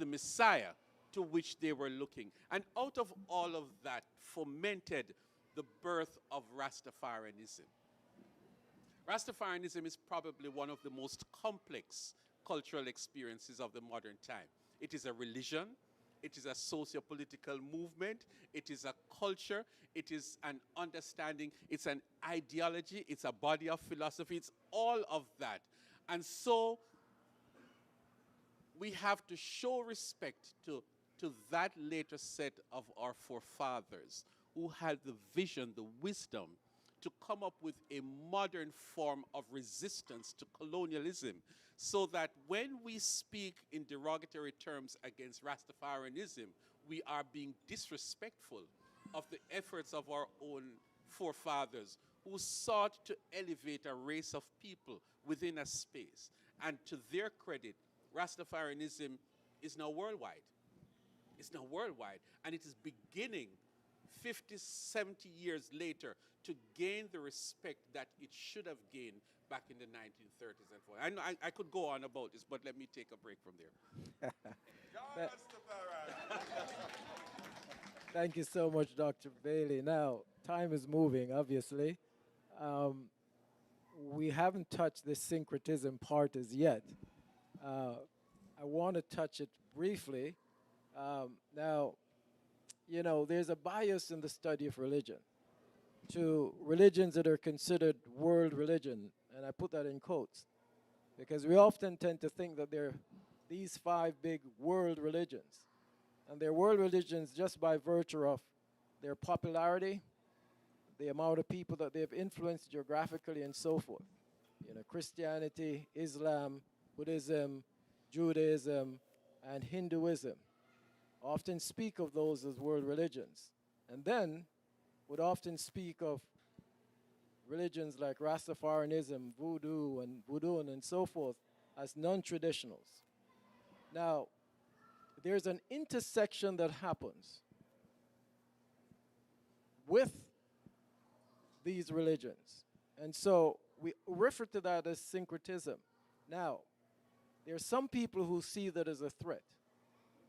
Messiah to which they were looking. And out of all of that fomented the birth of Rastafarianism. Rastafarianism is probably one of the most complex cultural experiences of the modern time. It is a religion, it is a socio-political movement, it is a culture, it is an understanding, it's an ideology, it's a body of philosophy, it's all of that. And so we have to show respect to that later set of our forefathers who had the vision, the wisdom to come up with a modern form of resistance to colonialism, so that when we speak in derogatory terms against Rastafarianism, we are being disrespectful of the efforts of our own forefathers who sought to elevate a race of people within a space. And to their credit, Rastafarianism is now worldwide. It's now worldwide, and it is beginning 50, 70 years later to gain the respect that it should have gained back in the 1930s and 40s. I could go on about this, but let me take a break from there. Thank you so much, Dr. Bailey. Now, time is moving, obviously. We haven't touched the syncretism part as yet. I want to touch it briefly. Now, you know, there's a bias in the study of religion to religions that are considered world religion, and I put that in quotes, because we often tend to think that they're these 5 big world religions, and they're world religions just by virtue of their popularity, the amount of people that they've influenced geographically, and so forth. You know, Christianity, Islam, Buddhism, Judaism, and Hinduism often speak of those as world religions, and then would often speak of religions like Rastafarianism, Vodou, and so forth as non-traditionals. Now, there's an intersection that happens with these religions, and so we refer to that as syncretism. Now, there are some people who see that as a threat,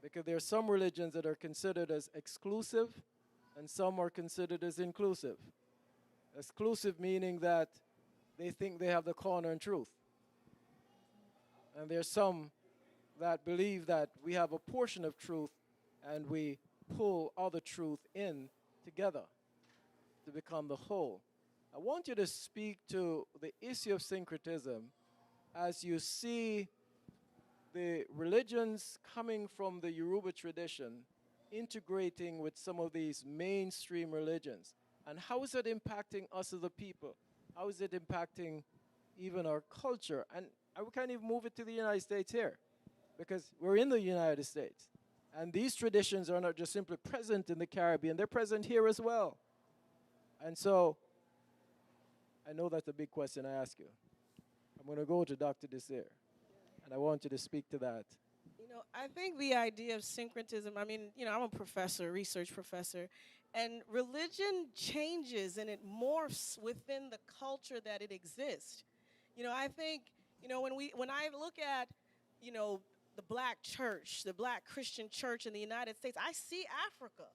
because there are some religions that are considered as exclusive and some are considered as inclusive. Exclusive meaning that they think they have the corner in truth. And there are some that believe that we have a portion of truth and we pull all the truth in together to become the whole. I want you to speak to the issue of syncretism as you see the religions coming from the Yoruba tradition integrating with some of these mainstream religions. And how is it impacting us as a people? How is it impacting even our culture? And we can't even move it to the United States here, because we're in the United States. And these traditions are not just simply present in the Caribbean, they're present here as well. And so, I know that's a big question I ask you. I'm going to go to Dr. Desir, and I want you to speak to that. You know, I think the idea of syncretism, I mean, you know, I'm a professor, research professor, and religion changes and it morphs within the culture that it exists. You know, I think, you know, when I look at, you know, the black church, the black Christian church in the United States, I see Africa.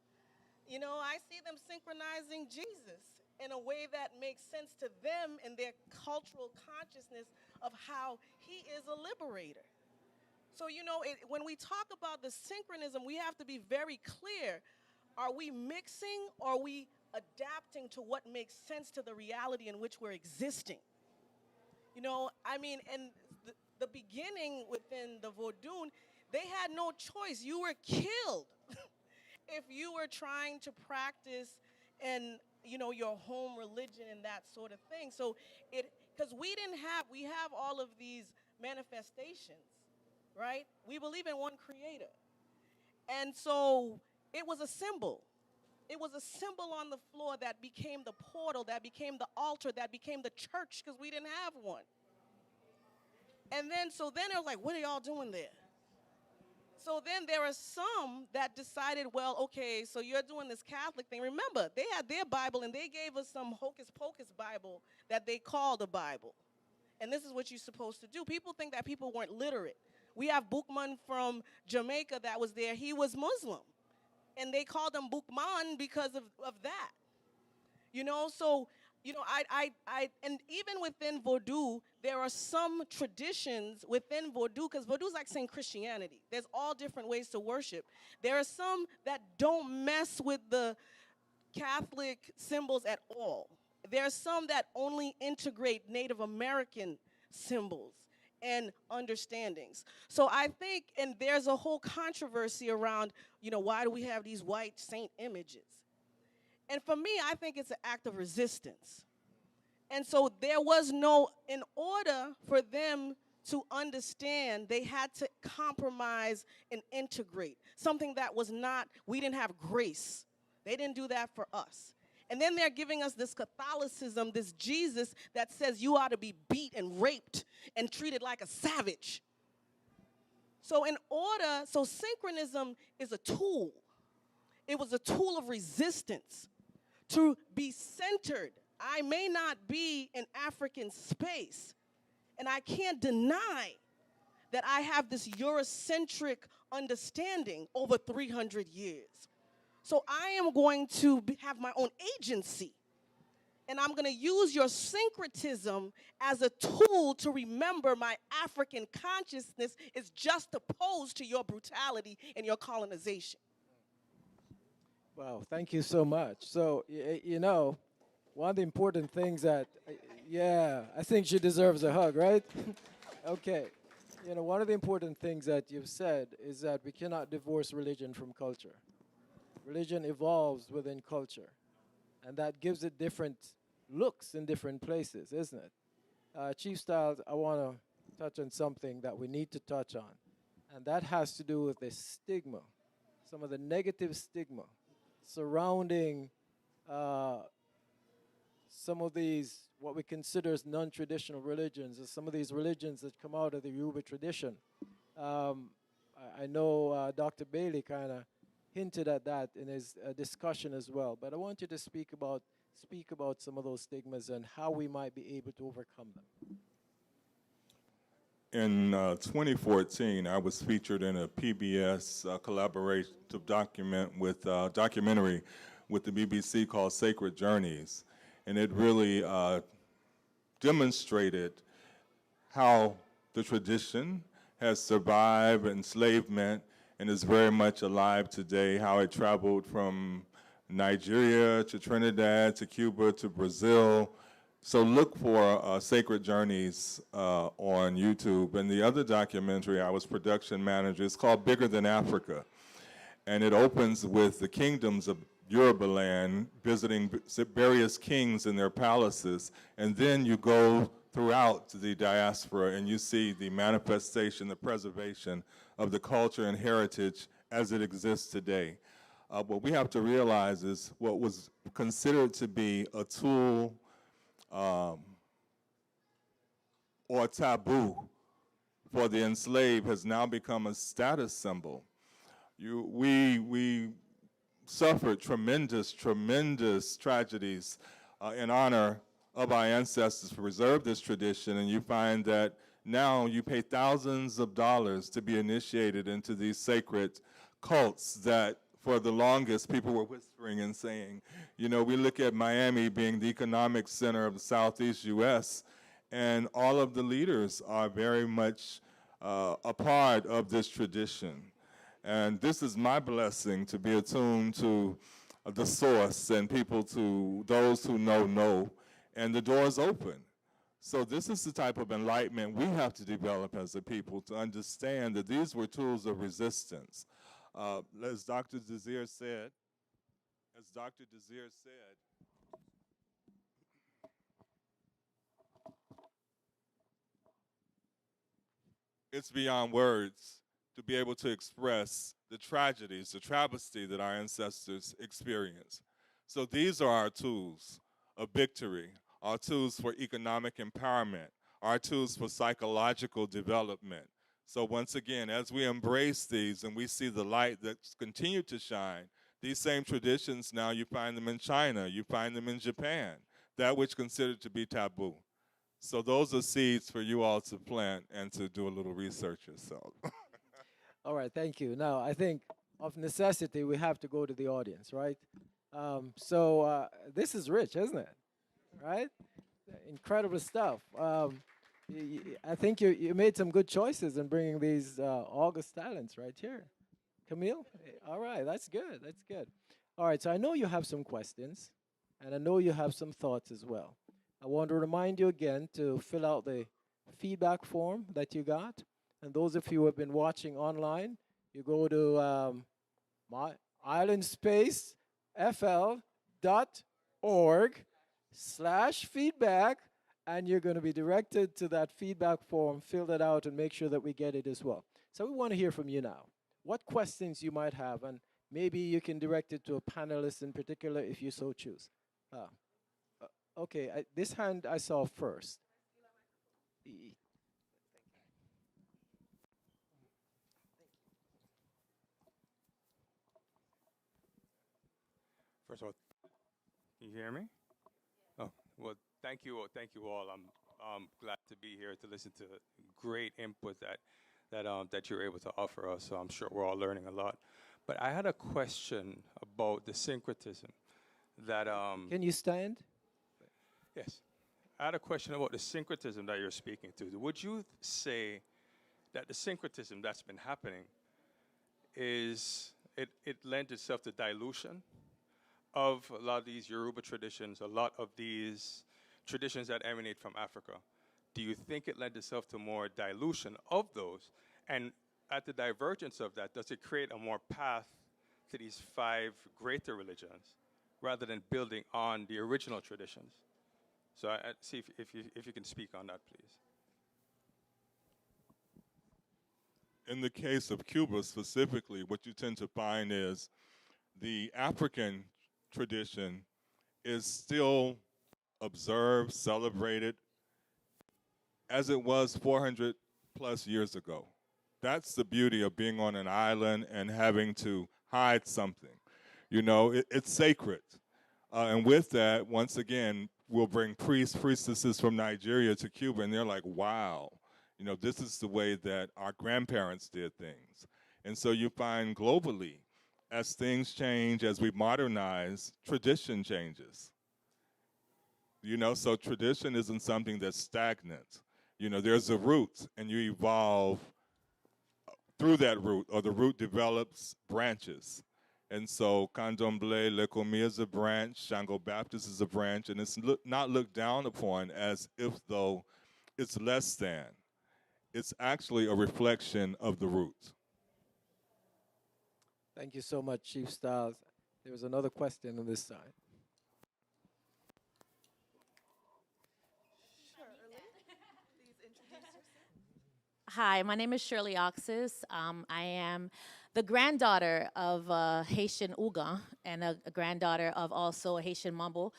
You know, I see them synchronizing Jesus in a way that makes sense to them in their cultural consciousness of how he is a liberator. So, you know, when we talk about the synchronism, we have to be very clear. Are we mixing or are we adapting to what makes sense to the reality in which we're existing? You know, I mean, and the beginning within the Vodou, they had no choice. You were killed if you were trying to practice and, you know, your home religion and that sort of thing. So because we have all of these manifestations, right? We believe in one creator. And so it was a symbol. It was a symbol on the floor that became the portal, that became the altar, that became the church, because we didn't have one. And then it was like, what are y'all doing there? So then there are some that decided, well, okay, so you're doing this Catholic thing. Remember, they had their Bible, and they gave us some hocus-pocus Bible that they called a Bible. And this is what you're supposed to do. People think that people weren't literate. We have Boukman from Jamaica that was there. He was Muslim. And they called him Boukman because of that. You know, so, you know, and even within Vodou, there are some traditions within Vodou, because Vodou is like saying Christianity. There's all different ways to worship. There are some that don't mess with the Catholic symbols at all. There are some that only integrate Native American symbols and understandings. So I think, and there's a whole controversy around, you know, why do we have these white saint images? And for me, I think it's an act of resistance. And so there was no, in order for them to understand, they had to compromise and integrate. Something that was not, we didn't have grace. They didn't do that for us. And then they're giving us this Catholicism, this Jesus that says you ought to be beat and raped and treated like a savage. So synchronism is a tool. It was a tool of resistance to be centered. I may not be in African space, and I can't deny that I have this Eurocentric understanding over 300 years. So I am going to have my own agency, and I'm going to use your syncretism as a tool to remember my African consciousness is just opposed to your brutality and your colonization. Wow, thank you so much. So, you know, one of the important things that, yeah, I think she deserves a hug, right? Okay. You know, one of the important things that you've said is that we cannot divorce religion from culture. Religion evolves within culture, and that gives it different looks in different places, isn't it? Chief Styles, I want to touch on something that we need to touch on, and that has to do with the stigma, some of the negative stigma surrounding some of these, what we consider as non-traditional religions, or some of these religions that come out of the Yoruba tradition. I know Dr. Bailey kind of hinted at that in his discussion as well, but I want you to speak about some of those stigmas and how we might be able to overcome them. In 2014, I was featured in a PBS collaborative documentary with the BBC called Sacred Journeys, and it really demonstrated how the tradition has survived enslavement and is very much alive today, how it traveled from Nigeria to Trinidad to Cuba to Brazil. So look for Sacred Journeys on YouTube. And the other documentary, I was production manager, it's called Bigger Than Africa. And it opens with the kingdoms of Yoruba land, visiting various kings in their palaces. And then you go throughout the diaspora and you see the manifestation, the preservation of the culture and heritage as it exists today. What we have to realize is what was considered to be a tool or a taboo for the enslaved has now become a status symbol. We suffered tremendous tragedies in honor of our ancestors to preserve this tradition, and you find that now you pay thousands of dollars to be initiated into these sacred cults that for the longest people were whispering and saying. You know, we look at Miami being the economic center of the Southeast US, and all of the leaders are very much a part of this tradition. And this is my blessing, to be attuned to the source and people, to those who know, and the door's open. So this is the type of enlightenment we have to develop as a people, to understand that these were tools of resistance. As Dr. Desir said, it's beyond words to be able to express the tragedies, the travesty that our ancestors experienced. So these are our tools of victory, our tools for economic empowerment, our tools for psychological development. So once again, as we embrace these and we see the light that's continued to shine, these same traditions now, you find them in China, you find them in Japan, that which considered to be taboo. So those are seeds for you all to plant and to do a little research yourself. All right, thank you. Now, I think of necessity, we have to go to the audience, right? This is rich, isn't it? Right? Incredible stuff. I think you made some good choices in bringing these August talents right here. Camille? All right, that's good, that's good. All right, so I know you have some questions, and I know you have some thoughts as well. I want to remind you again to fill out the feedback form that you got. And those of you who have been watching online, you go to islandspacefl.org/feedback, and you're going to be directed to that feedback form. Fill that out and make sure that we get it as well. So we want to hear from you now. What questions you might have, and maybe you can direct it to a panelist in particular if you so choose. Okay, this hand I saw first. First of all, can you hear me? Oh, well, thank you all. I'm glad to be here to listen to great input that you're able to offer us. So I'm sure we're all learning a lot. But I had a question about the syncretism that. Can you stand? Yes, I had a question about the syncretism that you're speaking to. Would you say that the syncretism that's been happening is it lends itself to dilution of a lot of these Yoruba traditions, a lot of these traditions that emanate from Africa? Do you think it lends itself to more dilution of those? And at the divergence of that, does it create a more path to these 5 greater religions rather than building on the original traditions? So I see if you can speak on that, please. In the case of Cuba specifically, what you tend to find is the African tradition is still observed, celebrated as it was 400 plus years ago. That's the beauty of being on an island and having to hide something. You know, it's sacred. And with that, once again, we'll bring priests, priestesses from Nigeria to Cuba, and they're like, wow, you know, this is the way that our grandparents did things. And so you find globally, as things change, as we modernize, tradition changes. You know, so tradition isn't something that's stagnant. You know, there's a root, and you evolve through that root, or the root develops branches. And so Candomblé, Lekomi is a branch, Shango Baptist is a branch, and it's not looked down upon as if though it's less than. It's actually a reflection of the root. Thank you so much, Chief Styles. There was another question on this side. Hi, my name is Shirley Oxis. I am the granddaughter of a Haitian Ouga and a granddaughter of also a Haitian Mambo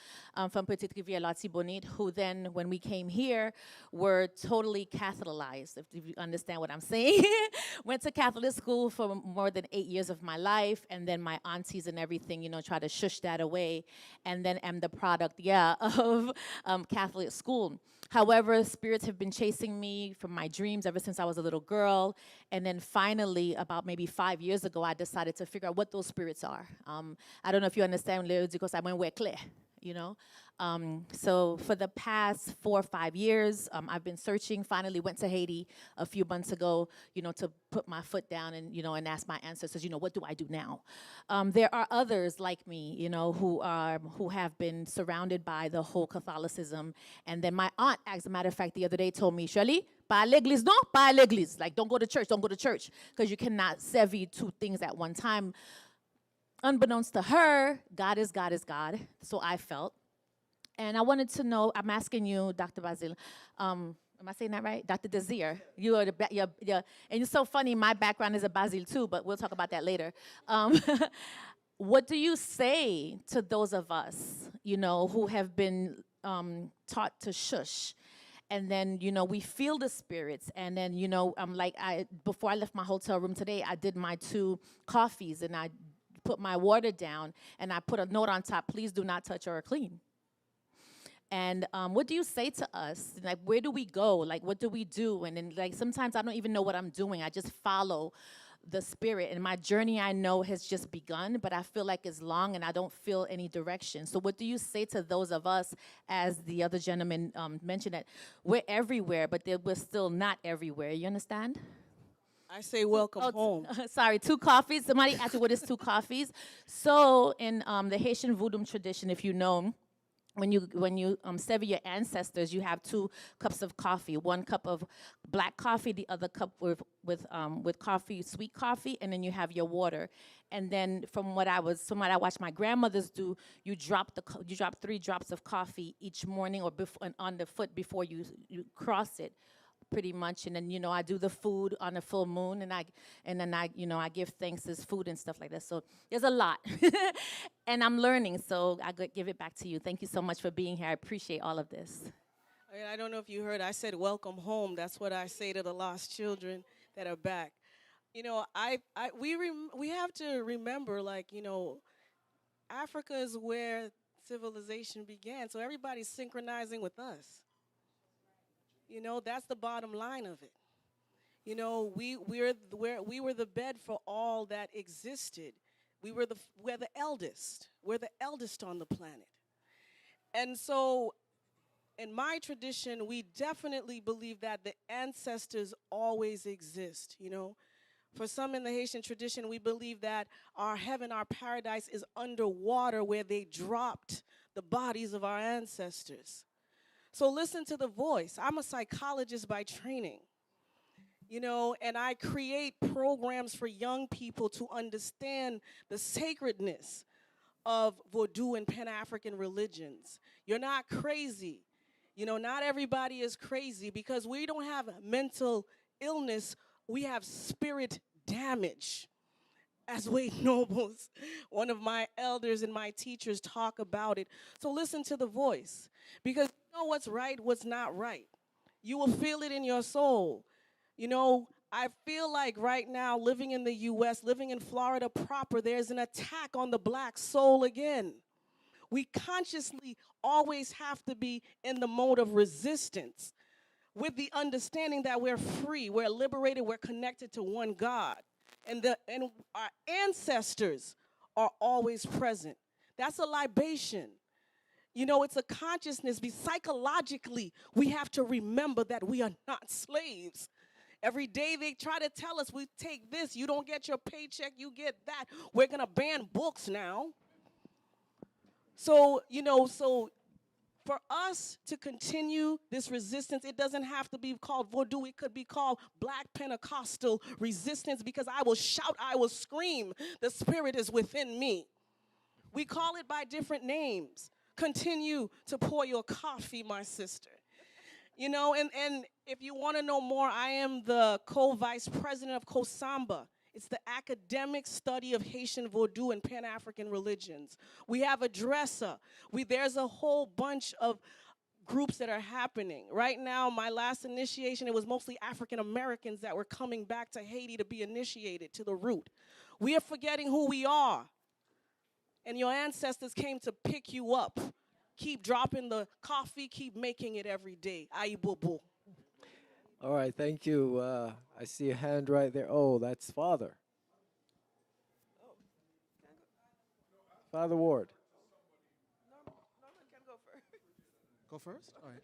from Petite Rivière Latibonite, who then, when we came here, were totally Catholicized, if you understand what I'm saying. Went to Catholic school for more than 8 years of my life, and then my aunties and everything, you know, try to shush that away, and then am the product, of Catholic school. However, spirits have been chasing me from my dreams ever since I was a little girl. And then finally, about maybe 5 years ago, I decided to figure out what those spirits are. I don't know if you understand, because I went where clear, you know. So for the past 4 or 5 years, I've been searching, finally went to Haiti a few months ago, you know, to put my foot down and, you know, and ask my ancestors, you know, what do I do now? There are others like me, you know, who have been surrounded by the whole Catholicism. And then my aunt, as a matter of fact, the other day told me, Shirley, pas à l'église, non? Pas à l'église. Like, don't go to church, because you cannot sever two things at one time. Unbeknownst to her, God is God is God, so I felt. And I wanted to know, I'm asking you, Dr. Basil, am I saying that right? Dr. Desir, you are and it's so funny, my background is a Basil too, but we'll talk about that later. What do you say to those of us, you know, who have been taught to shush? And then, you know, we feel the spirits. And then, you know, before I left my hotel room today, I did my 2 coffees, and I put my water down, and I put a note on top, please do not touch or clean. And what do you say to us? Like, where do we go? Like, what do we do? And then, like, sometimes I don't even know what I'm doing. I just follow the spirit. And my journey, I know, has just begun, but I feel like it's long, and I don't feel any direction. So what do you say to those of us, as the other gentleman mentioned, that we're everywhere, but we're still not everywhere? You understand? I say welcome home. Sorry, 2 coffees. Somebody asked me what is 2 coffees. So in the Haitian Vodou tradition, if you know, when you sever your ancestors, you have 2 cups of coffee. 1 cup of black coffee, the other cup with coffee, sweet coffee, and then you have your water. And then from what I watched my grandmothers do, you drop 3 drops of coffee each morning or on the foot before you cross it, pretty much. And then, you know, I do the food on a full moon, and then I you know, I give thanks as food and stuff like that. So there's a lot. And I'm learning, so I give it back to you. Thank you so much for being here. I appreciate all of this. I don't know if you heard, I said welcome home. That's what I say to the lost children that are back. You know, we have to remember, like, you know, Africa is where civilization began, so everybody's synchronizing with us. You know, that's the bottom line of it. You know, we were the bed for all that existed. We're the eldest. We're the eldest on the planet. And so in my tradition, we definitely believe that the ancestors always exist, you know. For some in the Haitian tradition, we believe that our heaven, our paradise is underwater, where they dropped the bodies of our ancestors. So listen to the voice. I'm a psychologist by training, you know, and I create programs for young people to understand the sacredness of Vodou and Pan-African religions. You're not crazy. You know, not everybody is crazy, because we don't have mental illness, we have spirit damage. As Wade Nobles, one of my elders and my teachers, talk about it. So listen to the voice, because you know what's right, what's not right. You will feel it in your soul. You know, I feel like right now, living in the US, living in Florida proper, there's an attack on the black soul again. We consciously always have to be in the mode of resistance, with the understanding that we're free, we're liberated, we're connected to one God. And our ancestors are always present. That's a libation. You know, it's a consciousness. Psychologically, we have to remember that we are not slaves. Every day they try to tell us, we take this, you don't get your paycheck, you get that. We're gonna ban books now. So, so for us to continue this resistance, it doesn't have to be called Vodou. It could be called Black Pentecostal resistance, because I will shout, I will scream, the Spirit is within me. We call it by different names. Continue to pour your coffee, my sister. And if you want to know more, I am the co-vice president of COSAMBA. It's the academic study of Haitian Vodou and Pan-African religions. We have a dresser. There's a whole bunch of groups that are happening. Right now, my last initiation, it was mostly African Americans that were coming back to Haiti to be initiated to the root. We are forgetting who we are. And your ancestors came to pick you up. Keep dropping the coffee, keep making it every day. Ayi bobo. All right, thank you. I see a hand right there. Oh, that's Father. Father Ward. Go first? All right.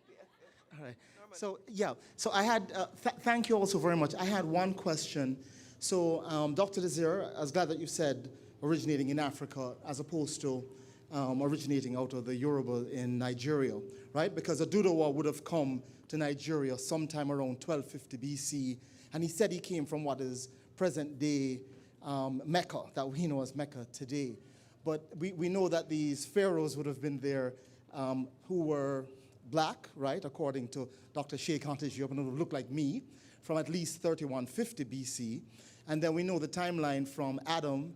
All right. So, yeah. So I had, thank you also very much. I had one question. So, Dr. Desir, I was glad that you said originating in Africa as opposed to originating out of the Yoruba in Nigeria, right? Because Oduduwa would have come to Nigeria sometime around 1250 BC, and he said he came from what is present-day Mecca, that we know as Mecca today. But we know that these pharaohs would have been there who were black, right, according to Dr. Sheikh Antijiob, and who looked like me, from at least 3150 BC. And then we know the timeline from Adam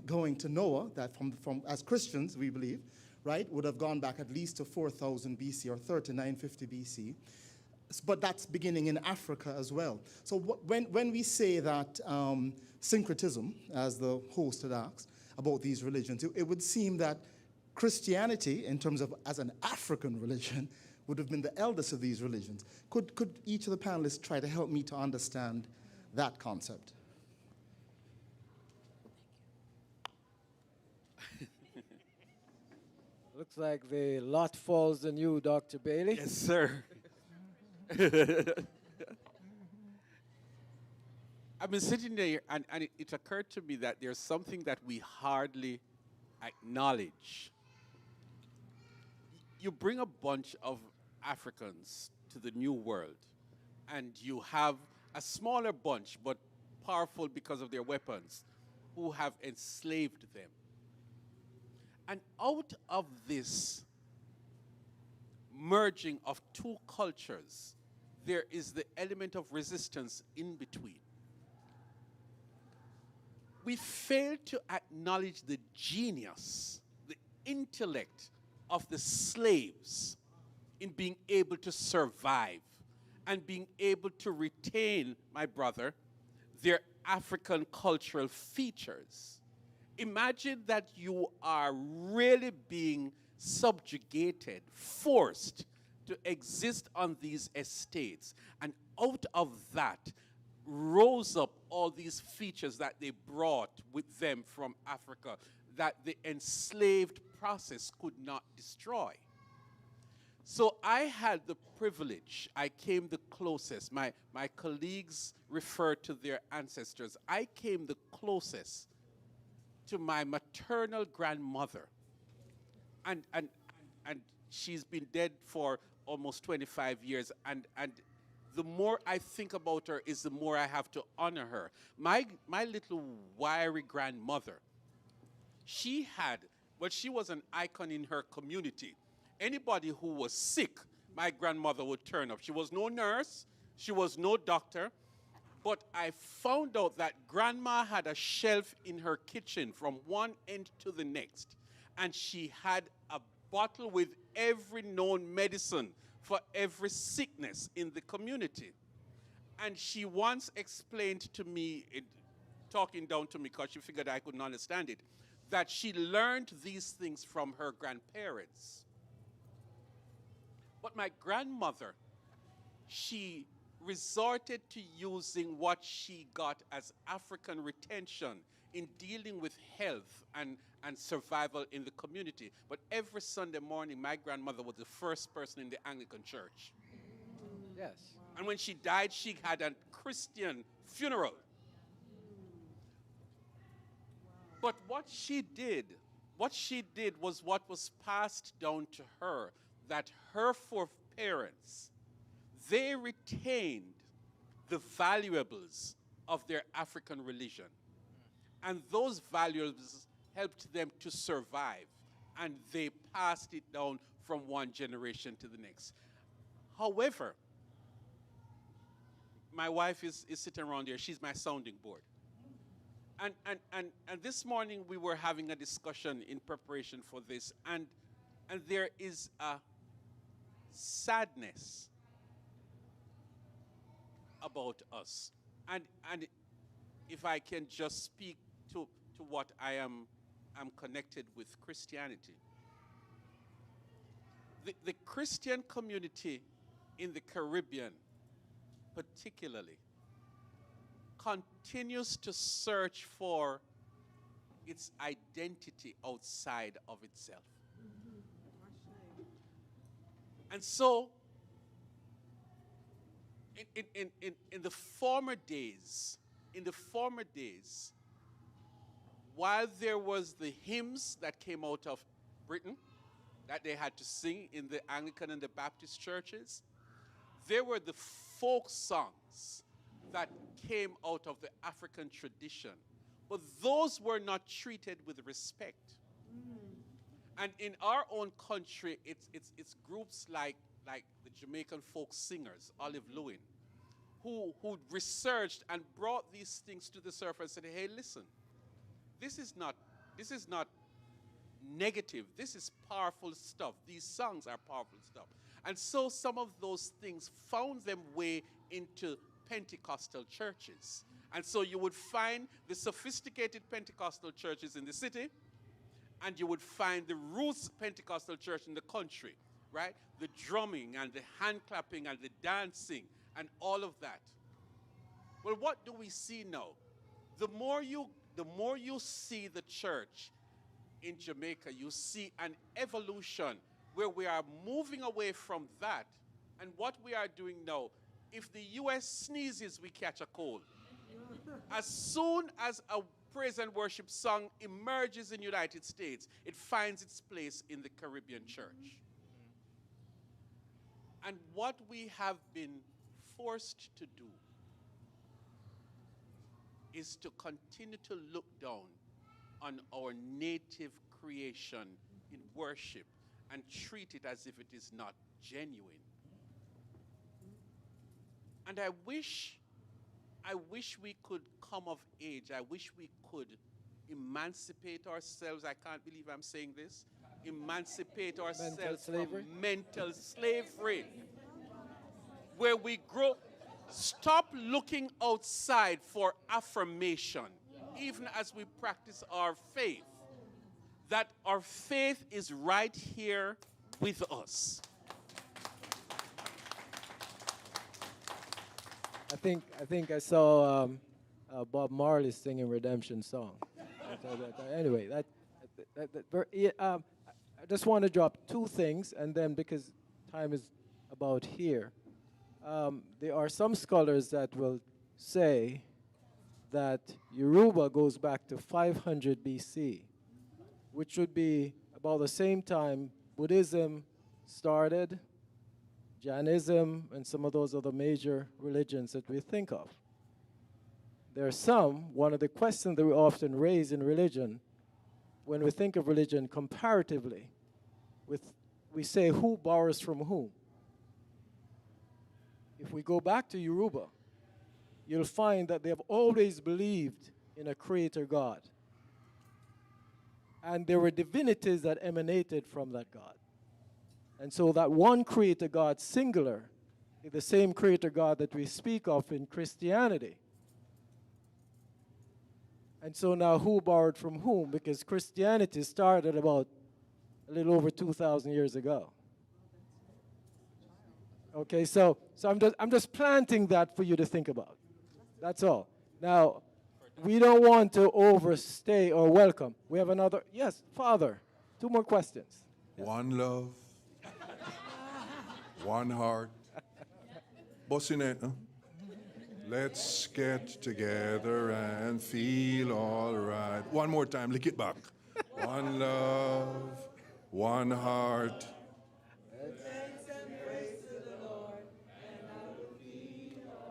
going to Noah, that from as Christians, we believe, right, would have gone back at least to 4000 BC or 3950 BC. But that's beginning in Africa as well. So when we say that syncretism, as the host had asked about these religions, it would seem that Christianity, in terms of as an African religion, would have been the eldest of these religions. Could each of the panelists try to help me to understand that concept? Looks like the lot falls on you, Dr. Bailey. Yes, sir. I've been sitting there, and it occurred to me that there's something that we hardly acknowledge. You bring a bunch of Africans to the New World, and you have a smaller bunch, but powerful because of their weapons, who have enslaved them. And out of this merging of two cultures, there is the element of resistance in between. We fail to acknowledge the genius, the intellect of the slaves in being able to survive and being able to retain, my brother, their African cultural features. Imagine that you are really being subjugated, forced to exist on these estates, and out of that rose up all these features that they brought with them from Africa that the enslaved process could not destroy. So I had the privilege, I came the closest. My colleagues refer to their ancestors. I came the closest to my maternal grandmother. And she's been dead for almost 25 years. And the more I think about her is the more I have to honor her. My little wiry grandmother, she was an icon in her community. Anybody who was sick, my grandmother would turn up. She was no nurse, she was no doctor, but I found out that grandma had a shelf in her kitchen from one end to the next, and she had a bottle with every known medicine for every sickness in the community. And she once explained to me, talking down to me because she figured I couldn't understand it, that she learned these things from her grandparents. But my grandmother, she resorted to using what she got as African retention in dealing with health and survival in the community. But every Sunday morning, my grandmother was the first person in the Anglican church. Yes. And when she died, she had a Christian funeral. But what she did was what was passed down to her, that her foreparents, they retained the valuables of their African religion. And those valuables helped them to survive. And they passed it down from one generation to the next. However, my wife is sitting around here. She's my sounding board. And this morning we were having a discussion in preparation for this. And there is a sadness about us. And if I can just speak to what I'm connected with Christianity. The Christian community in the Caribbean, particularly, continues to search for its identity outside of itself. And so, in the former days, while there was the hymns that came out of Britain that they had to sing in the Anglican and the Baptist churches, there were the folk songs that came out of the African tradition. But those were not treated with respect. And in our own country, it's groups like the Jamaican folk singers, Olive Lewin, who researched and brought these things to the surface and said, hey, listen, this is not negative. This is powerful stuff. These songs are powerful stuff. And so some of those things found them way into Pentecostal churches. And so you would find the sophisticated Pentecostal churches in the city, and you would find the roots Pentecostal church in the country, right? The drumming and the hand clapping and the dancing and all of that. Well, what do we see now? The more you see the church in Jamaica, you see an evolution where we are moving away from that. And what we are doing now, if the US sneezes, we catch a cold. As soon as a praise and worship song emerges in the United States, it finds its place in the Caribbean church. And what we have been forced to do is to continue to look down on our native creation in worship and treat it as if it is not genuine. And I wish we could come of age. I wish we could emancipate ourselves. I can't believe I'm saying this. Emancipate ourselves from mental slavery. Where we grow. Stop looking outside for affirmation, even as we practice our faith. That our faith is right here with us. I think I saw Bob Marley singing Redemption Song. Anyway, I just want to drop two things, and then because time is about here, there are some scholars that will say that Yoruba goes back to 500 BC, which would be about the same time Buddhism started, Jainism, and some of those other major religions that we think of. There are one of the questions that we often raise in religion, when we think of religion comparatively, we say who borrows from whom. If we go back to Yoruba, you'll find that they have always believed in a creator God. And there were divinities that emanated from that God. And so that one creator God, singular, is the same creator God that we speak of in Christianity. And so now who borrowed from whom? Because Christianity started about a little over 2,000 years ago. Okay, so I'm just planting that for you to think about. That's all. Now, we don't want to overstay or welcome. We have another, yes, Father, 2 more questions. One love, one heart, Bossing it, huh? Let's get together and feel all right. One more time, lick it back. One love, one heart.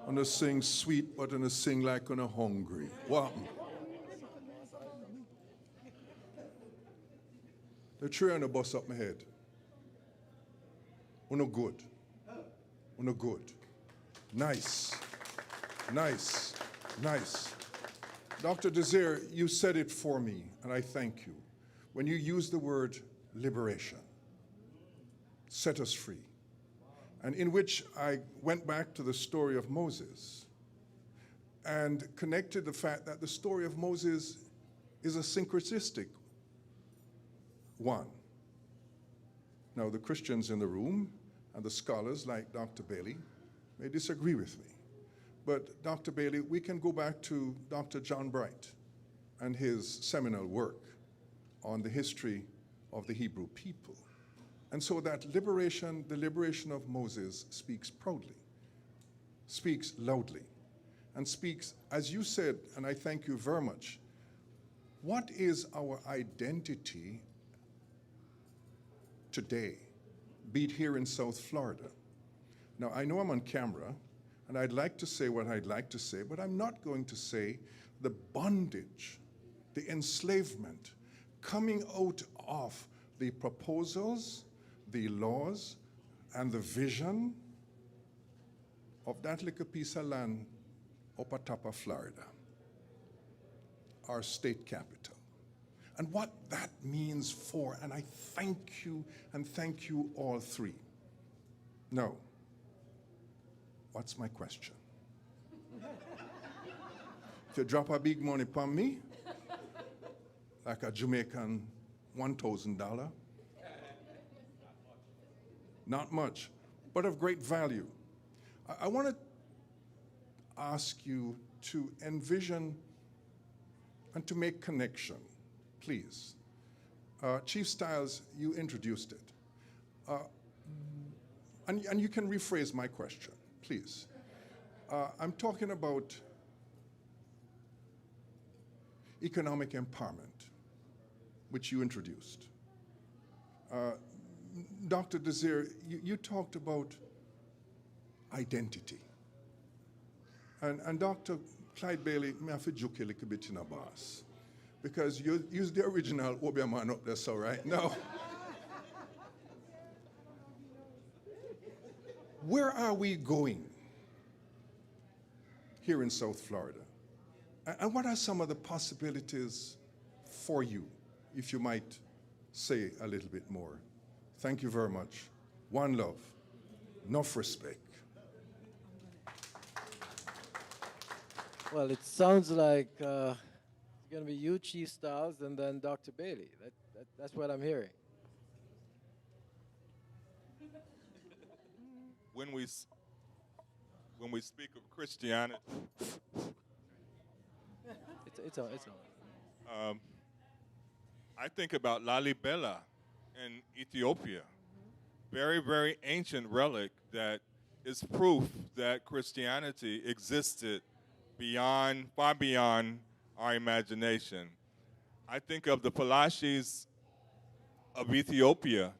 I'm gonna sing sweet, but I'm gonna sing like I'm hungry. What? The tree on the bus up my head. We're no good. We're no good. Nice. Nice. Nice. Dr. Desir, you said it for me, and I thank you. When you used the word liberation, set us free, and in which I went back to the story of Moses and connected the fact that the story of Moses is a syncretistic one. Now, the Christians in the room and the scholars like Dr. Bailey may disagree with me. But Dr. Bailey, we can go back to Dr. John Bright and his seminal work on the history of the Hebrew people. And so that liberation, the liberation of Moses, speaks proudly, speaks loudly, and speaks, as you said, and I thank you very much, what is our identity today, be it here in South Florida? Now, I know I'm on camera, and I'd like to say what I'd like to say, but I'm not going to say the bondage, the enslavement coming out of the proposals, the laws, and the vision of that little piece of land up atop of Florida, our state capital, and what that means for, and I thank you, and thank you all three. Now, what's my question? If you drop a big money upon me, like a Jamaican $1,000, not much, but of great value. I want to ask you to envision and to make connection, please. Chief Styles, you introduced it. And you can rephrase my question, please. I'm talking about economic empowerment, which you introduced. Dr. Desir, you talked about identity. And Dr. Clyde Bailey, me have to joke a little bit in a boss, because you use the original Obia man up there, so right now. Where are we going here in South Florida? And what are some of the possibilities for you, if you might say a little bit more? Thank you very much. One love, enough respect. Well, it sounds like it's going to be you, Chief Styles, and then Dr. Bailey. That's what I'm hearing. When we speak of Christianity, it's on. I think about Lalibela in Ethiopia, very, very ancient relic that is proof that Christianity existed far beyond our imagination. I think of the Palashis of Ethiopia,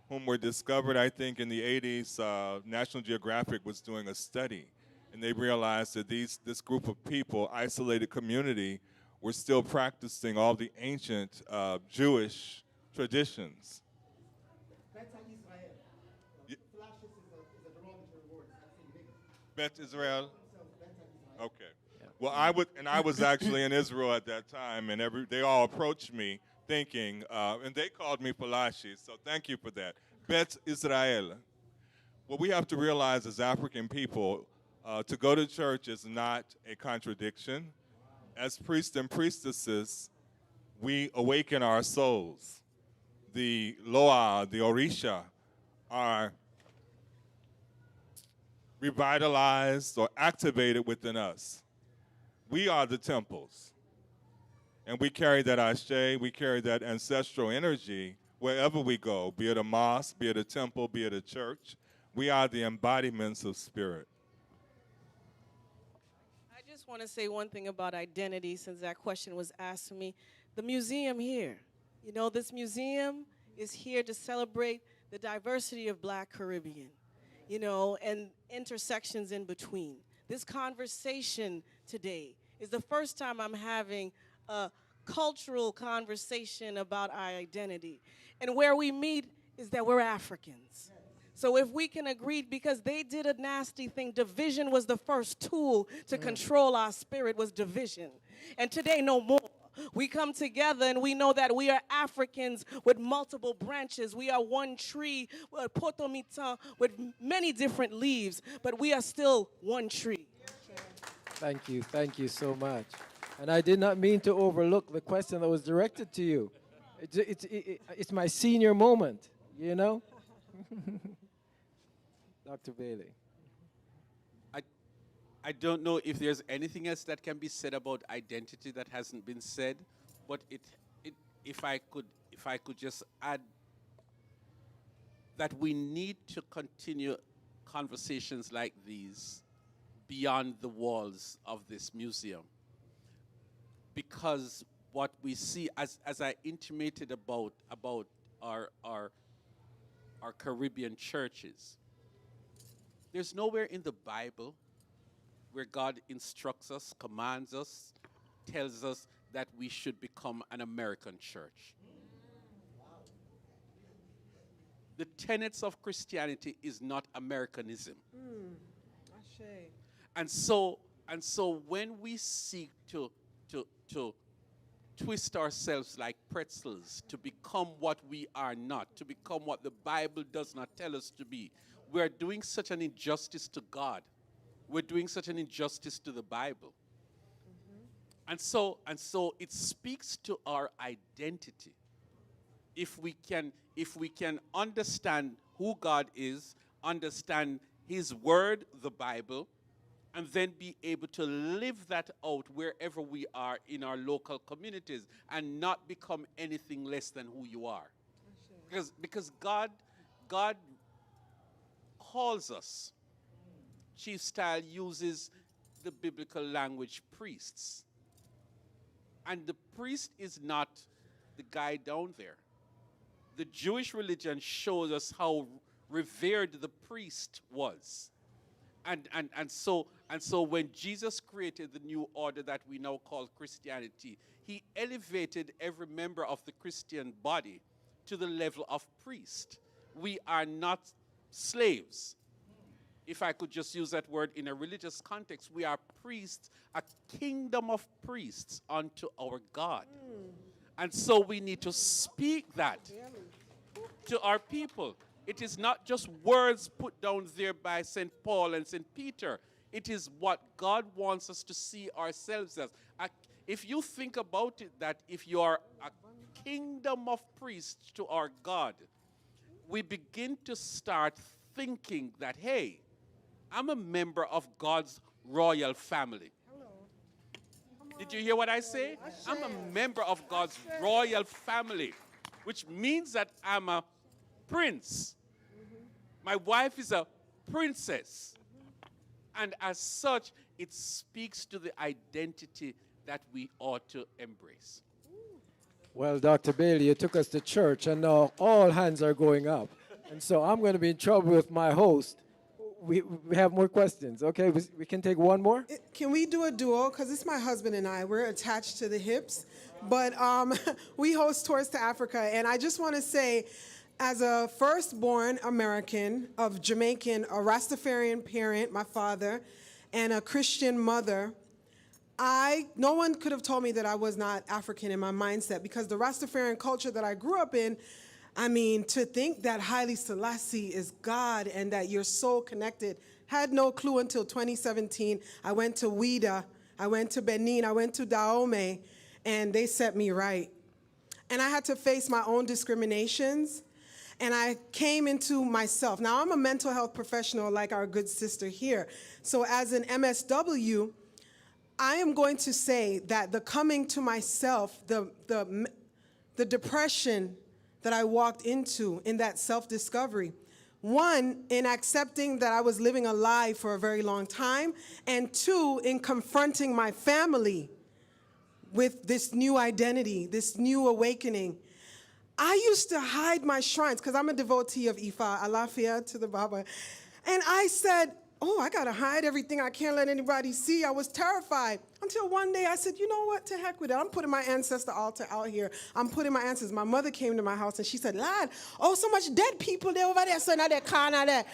whom were discovered, I think, in the 80s. National Geographic was doing a study, and they realized that this group of people, isolated community, were still practicing all the ancient Jewish traditions. Bet Israel? Okay. Well, I was actually in Israel at that time, and they all approached me thinking, and they called me Palashi, so thank you for that. Bet Israel. What we have to realize as African people, to go to church is not a contradiction. As priests and priestesses, we awaken our souls. The Loa, the Orisha, are revitalized or activated within us. We are the temples. And we carry that ashe, we carry that ancestral energy wherever we go, be it a mosque, be it a temple, be it a church. We are the embodiments of spirit. just want to say one thing about identity, since that question was asked to me. The museum here, you know, this museum is here to celebrate the diversity of Black Caribbean, you know, and intersections in between. This conversation today is the first time I'm having a cultural conversation about our identity. And where we meet is that we're Africans. So if we can agree, because they did a nasty thing, division was the first tool to control our spirit, was division. And today, no more. We come together and we know that we are Africans with multiple branches. We are one tree, potomita, with many different leaves, but we are still one tree. Thank you so much. And I did not mean to overlook the question that was directed to you. It's my senior moment, you know? Dr. Bailey. I don't know if there's anything else that can be said about identity that hasn't been said, but if I could just add that we need to continue conversations like these beyond the walls of this museum, because what we see, as I intimated about our Caribbean churches, there's nowhere in the Bible where God instructs us, commands us, tells us that we should become an American church. The tenets of Christianity is not Americanism. And so when we seek to twist ourselves like pretzels to become what we are not, to become what the Bible does not tell us to be, we're doing such an injustice to God. We're doing such an injustice to the Bible. And so it speaks to our identity. If we can understand who God is, understand his word, the Bible, and then be able to live that out wherever we are in our local communities and not become anything less than who you are. Because God calls us. Chief Style uses the biblical language, priests. And the priest is not the guy down there. The Jewish religion shows us how revered the priest was. And so when Jesus created the new order that we now call Christianity, he elevated every member of the Christian body to the level of priest. We are not slaves. If I could just use that word in a religious context, we are priests, a kingdom of priests unto our God. And so we need to speak that to our people. It is not just words put down there by St. Paul and St. Peter. It is what God wants us to see ourselves as. If you think about it, that if you are a kingdom of priests to our God, we begin to start thinking that, hey, I'm a member of God's royal family. Did you hear what I say? I'm a member of God's royal family, which means that I'm a prince. My wife is a princess. And as such, it speaks to the identity that we ought to embrace. Well, Dr. Bailey, you took us to church, and now all hands are going up. And so I'm going to be in trouble with my host. We have more questions. Okay, we can take one more? Can we do a duo? Because it's my husband and I. We're attached to the hips. But we host Tours to Africa. And I just want to say, as a firstborn American of Jamaican, a Rastafarian parent, my father, and a Christian mother, no one could have told me that I was not African in my mindset, because the Rastafarian culture that I grew up in, I mean, to think that Haile Selassie is God and that you're so connected, had no clue until 2017. I went to Ouida, I went to Benin, I went to Dahomey, and they set me right. And I had to face my own discriminations, and I came into myself. Now, I'm a mental health professional like our good sister here. So as an MSW, I am going to say that the coming to myself, the depression that I walked into in that self-discovery One, in accepting that I was living a lie for a very long time, and two, in confronting my family with this new identity, this new awakening. I used to hide my shrines, because I'm a devotee of Ifa, Alafia to the Baba, and I said, oh, I gotta hide everything. I can't let anybody see. I was terrified. Until one day I said, you know what, to heck with it. I'm putting my ancestor altar out here. I'm putting my ancestors. My mother came to my house and she said, lad, oh, so much dead people there over there, so now they're corner there.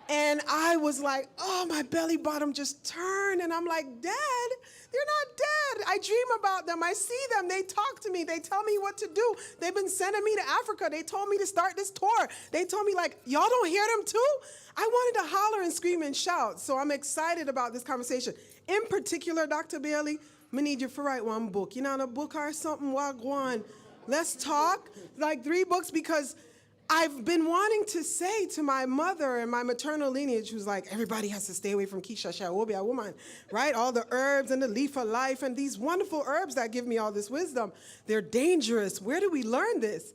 And I was like, oh, my belly bottom just turned. And I'm like, Dad, they're not dead. I dream about them. I see them. They talk to me. They tell me what to do. They've been sending me to Africa. They told me to start this tour. They told me, like, y'all don't hear them too? I wanted to holler and scream and shout. So I'm excited about this conversation. In particular, Dr. Bailey, I need you to write one book. You know, a book or something, wagwan. Let's talk, like 3 books, because I've been wanting to say to my mother and my maternal lineage, who's like, everybody has to stay away from Kisha Shawobia woman, right? All the herbs and the leaf of life and these wonderful herbs that give me all this wisdom. They're dangerous. Where do we learn this?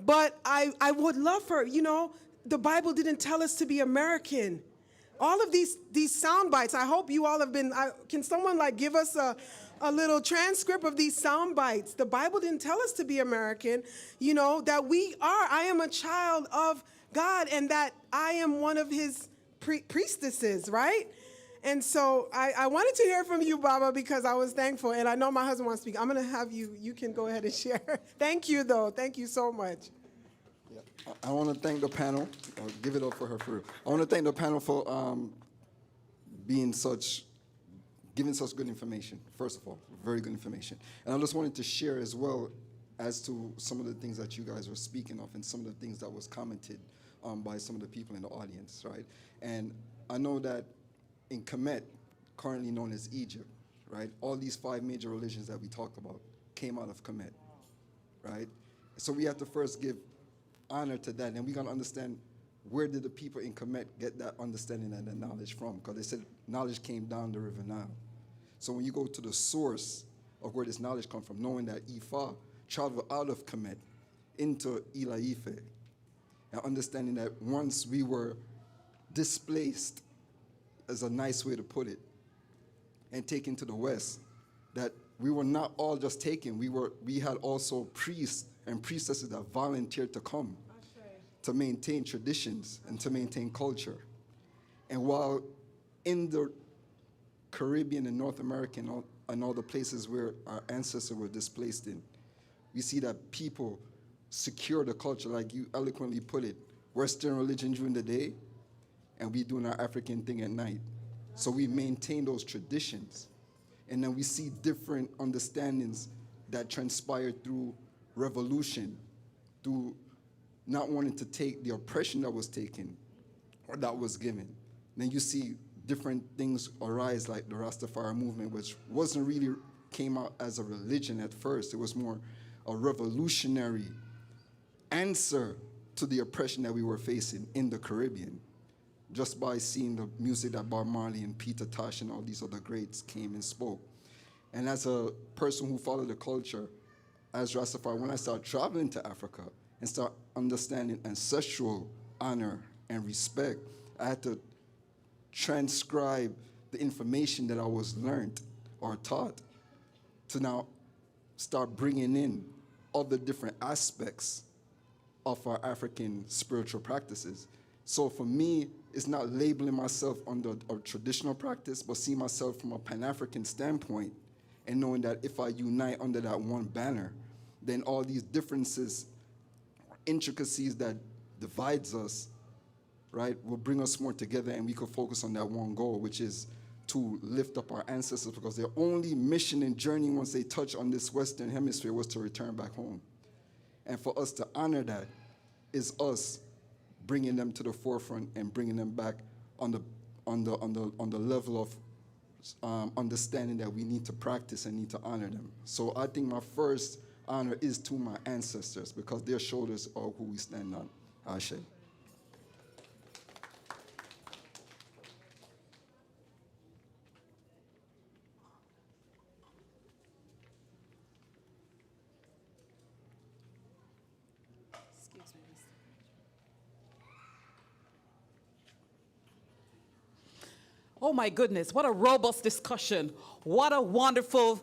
But I would love for, you know, the Bible didn't tell us to be American. All of these sound bites, I hope you all have been, can someone like give us a little transcript of these sound bites? The Bible didn't tell us to be American, you know, that I am a child of God and that I am one of his priestesses, right? And so I wanted to hear from you, Baba, because I was thankful, and I know my husband wants to speak. I'm gonna have you can go ahead and share. Thank you, though. Thank you so much. I want to thank the panel. I'll give it up for her for real. I want to thank the panel for giving such good information, first of all, very good information. And I just wanted to share as well as to some of the things that you guys were speaking of and some of the things that was commented by some of the people in the audience, right? And I know that in Kemet, currently known as Egypt, right, all these 5 major religions that we talked about came out of Kemet, right? So we have to first give honor to that, and we're going to understand where did the people in Kemet get that understanding and that knowledge from, because they said knowledge came down the river Nile. So when you go to the source of where this knowledge comes from, knowing that Ifa traveled out of Kemet into Ila Ife, and understanding that once we were displaced, is a nice way to put it, and taken to the west, that we were not all just taken, we had also priests and priestesses that volunteered to come to maintain traditions and to maintain culture. And while in the Caribbean and North America and all the places where our ancestors were displaced in, we see that people secure the culture, like you eloquently put it, Western religion during the day, and we doing our African thing at night. So we maintain those traditions. And then we see different understandings that transpire through revolution, through not wanting to take the oppression that was taken or that was given. Then you see different things arise, like the Rastafari movement, which wasn't really came out as a religion at first. It was more a revolutionary answer to the oppression that we were facing in the Caribbean, just by seeing the music that Bob Marley and Peter Tosh and all these other greats came and spoke. And as a person who followed the culture, as Rastafari, when I started traveling to Africa and start understanding ancestral honor and respect, I had to transcribe the information that I was learned or taught to now start bringing in other different aspects of our African spiritual practices. So for me, it's not labeling myself under a traditional practice, but seeing myself from a Pan-African standpoint and knowing that if I unite under that one banner, then all these differences, intricacies that divides us, right, will bring us more together, and we could focus on that one goal, which is to lift up our ancestors, because their only mission and journey once they touch on this Western hemisphere was to return back home. And for us to honor that is us bringing them to the forefront and bringing them back on the level of understanding that we need to practice and need to honor them. So I think my first honor is to my ancestors, because their shoulders are who we stand on. Ashe. Oh my goodness, what a robust discussion. What a wonderful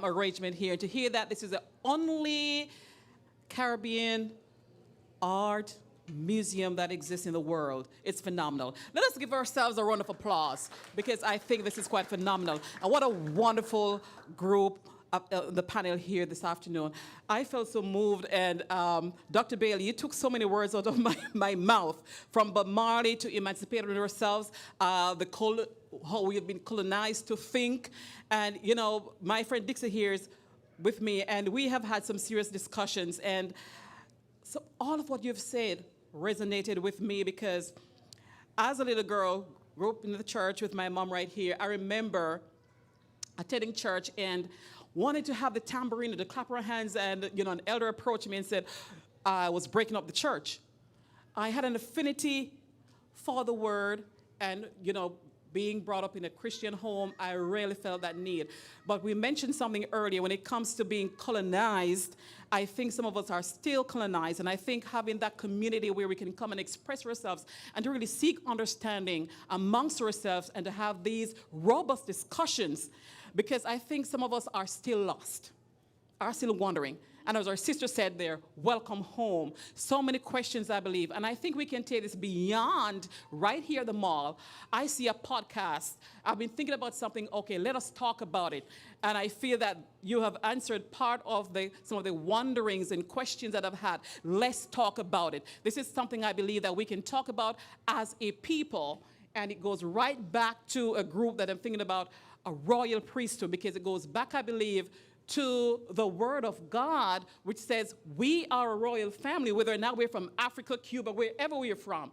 arrangement here. To hear that this is the only Caribbean art museum that exists in the world. It's phenomenal. Let us give ourselves a round of applause because I think this is quite phenomenal. And what a wonderful group, the panel here this afternoon. I felt so moved, and Dr. Bailey, you took so many words out of my mouth, from Bob Marley to emancipating ourselves, how we have been colonized to think. And you know, my friend Dixie here is with me, and we have had some serious discussions, and so all of what you've said resonated with me, because as a little girl, grew up in the church with my mom right here. I remember attending church and wanted to have the tambourine, to clap our hands, and you know, an elder approached me and said I was breaking up the church. I had an affinity for the word, and you know, being brought up in a Christian home, I really felt that need. But we mentioned something earlier, when it comes to being colonized, I think some of us are still colonized, and I think having that community where we can come and express ourselves and to really seek understanding amongst ourselves and to have these robust discussions, because I think some of us are still lost, are still wondering. And as our sister said there, welcome home. So many questions, I believe. And I think we can take this beyond right here at the mall. I see a podcast. I've been thinking about something. Okay, let us talk about it. And I feel that you have answered part of some of the wonderings and questions that I've had. Let's talk about it. This is something I believe that we can talk about as a people. And it goes right back to a group that I'm thinking about, a royal priesthood, because it goes back, I believe, to the word of God, which says we are a royal family, whether or not we're from Africa, Cuba, wherever we're from,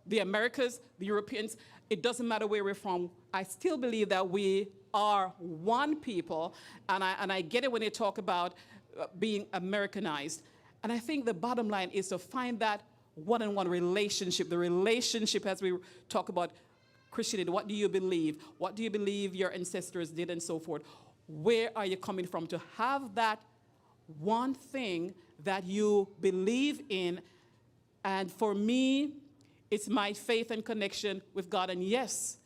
the Americas, the Europeans, it doesn't matter where we're from. I still believe that we are one people, and I get it when they talk about being Americanized. And I think the bottom line is to find that one-on-one relationship, the relationship as we talk about Christianity. What do you believe? What do you believe your ancestors did, and so forth? Where are you coming from? To have that one thing that you believe in. And for me, it's my faith and connection with God. And yes,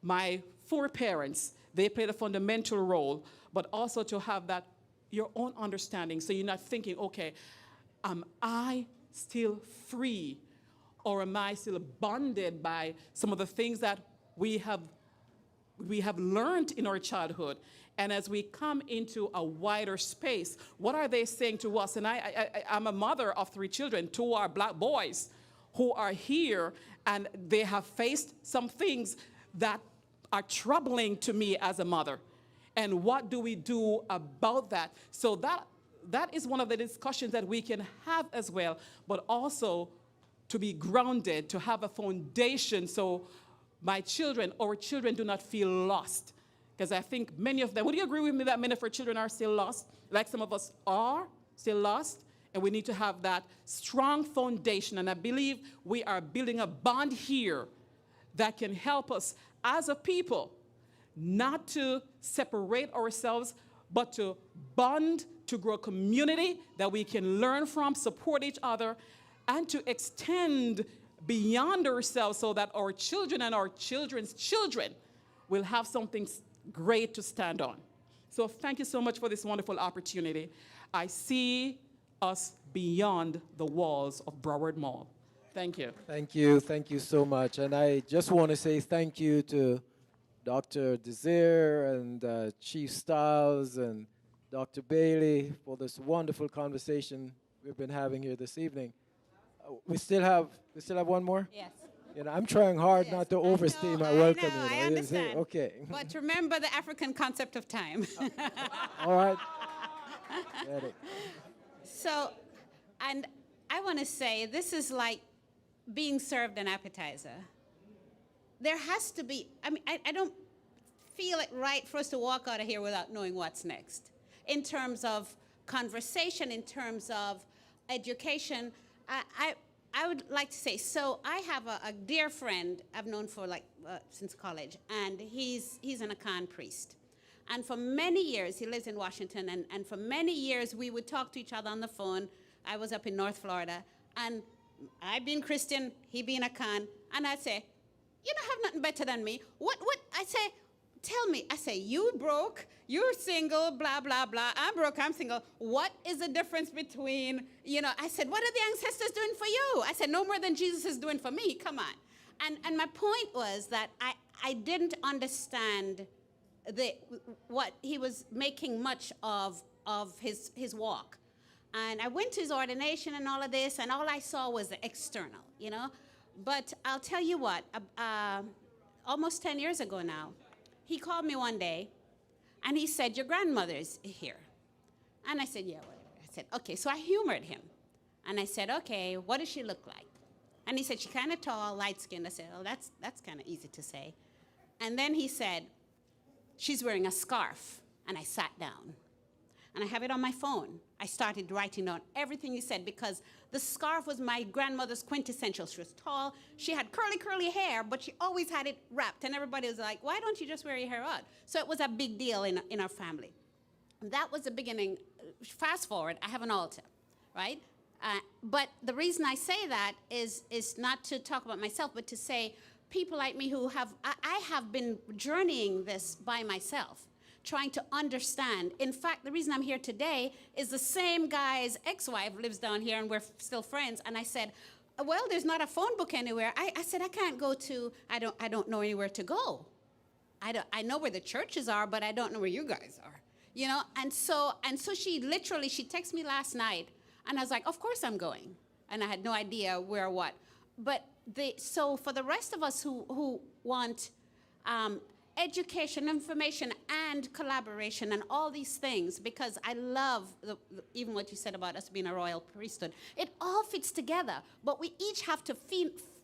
my foreparents, they played a fundamental role, but also to have that, your own understanding. So you're not thinking, okay, am I still free? Or am I still bonded by some of the things that we have learned in our childhood? And as we come into a wider space, what are they saying to us? And I'm a mother of 3 children. 2 are black boys who are here, and they have faced some things that are troubling to me as a mother. And what do we do about that? So that is one of the discussions that we can have as well, but also to be grounded, to have a foundation so my children, our children, do not feel lost. Because I think many of them, would you agree with me that many of our children are still lost? Like some of us are still lost, and we need to have that strong foundation. And I believe we are building a bond here that can help us as a people not to separate ourselves, but to bond, to grow a community that we can learn from, support each other, and to extend beyond ourselves so that our children and our children's children will have something great to stand on. So thank you so much for this wonderful opportunity. I see us beyond the walls of Broward Mall. Thank you. Thank you so much. And I just want to say thank you to Dr. Desir and Chief Styles and Dr. Bailey for this wonderful conversation we've been having here this evening. We still have one more? Yes. You know, I'm trying hard not to overstay my welcome. I understand. Okay. But remember the African concept of time. All right. Get it. So, and I want to say, this is like being served an appetizer. There has to be, I mean, I don't feel it right for us to walk out of here without knowing what's next. In terms of conversation, in terms of education, I would like to say, so I have a dear friend I've known for since college, and he's an Akan priest. And for many years, he lives in Washington, and for many years we would talk to each other on the phone. I was up in North Florida, and I being Christian, he being Akan, and I'd say, You don't have nothing better than me. What, I say, tell me. I say, you broke, you're single, blah, blah, blah. I'm broke, I'm single. What is the difference between, I said, what are the ancestors doing for you? I said, no more than Jesus is doing for me, come on. And my point was that I didn't understand what he was making much of his walk. And I went to his ordination and all of this, and all I saw was the external, But I'll tell you what, almost 10 years ago now, he called me one day, and he said, your grandmother's here. And I said, yeah, whatever. I said, okay, so I humored him. And I said, okay, what does she look like? And he said, she's kind of tall, light-skinned. I said, oh, that's kind of easy to say. And then he said, she's wearing a scarf. And I sat down. And I have it on my phone. I started writing down everything he said because the scarf was my grandmother's quintessential. She was tall. She had curly hair, but she always had it wrapped. And everybody was like, why don't you just wear your hair out? So it was a big deal in our family. And that was the beginning. Fast forward, I have an altar, right? But the reason I say that is not to talk about myself, but to say people like me who I have been journeying this by myself, trying to understand. In fact, the reason I'm here today is the same guy's ex-wife lives down here and we're still friends. And I said, well, there's not a phone book anywhere. I said, I can't go to, I don't know anywhere to go. I know where the churches are, but I don't know where you guys are. And so she texted me last night and I was like, of course I'm going. And I had no idea where or what. But so for the rest of us who want education, information, and collaboration, and all these things, because I love even what you said about us being a royal priesthood. It all fits together, but we each have to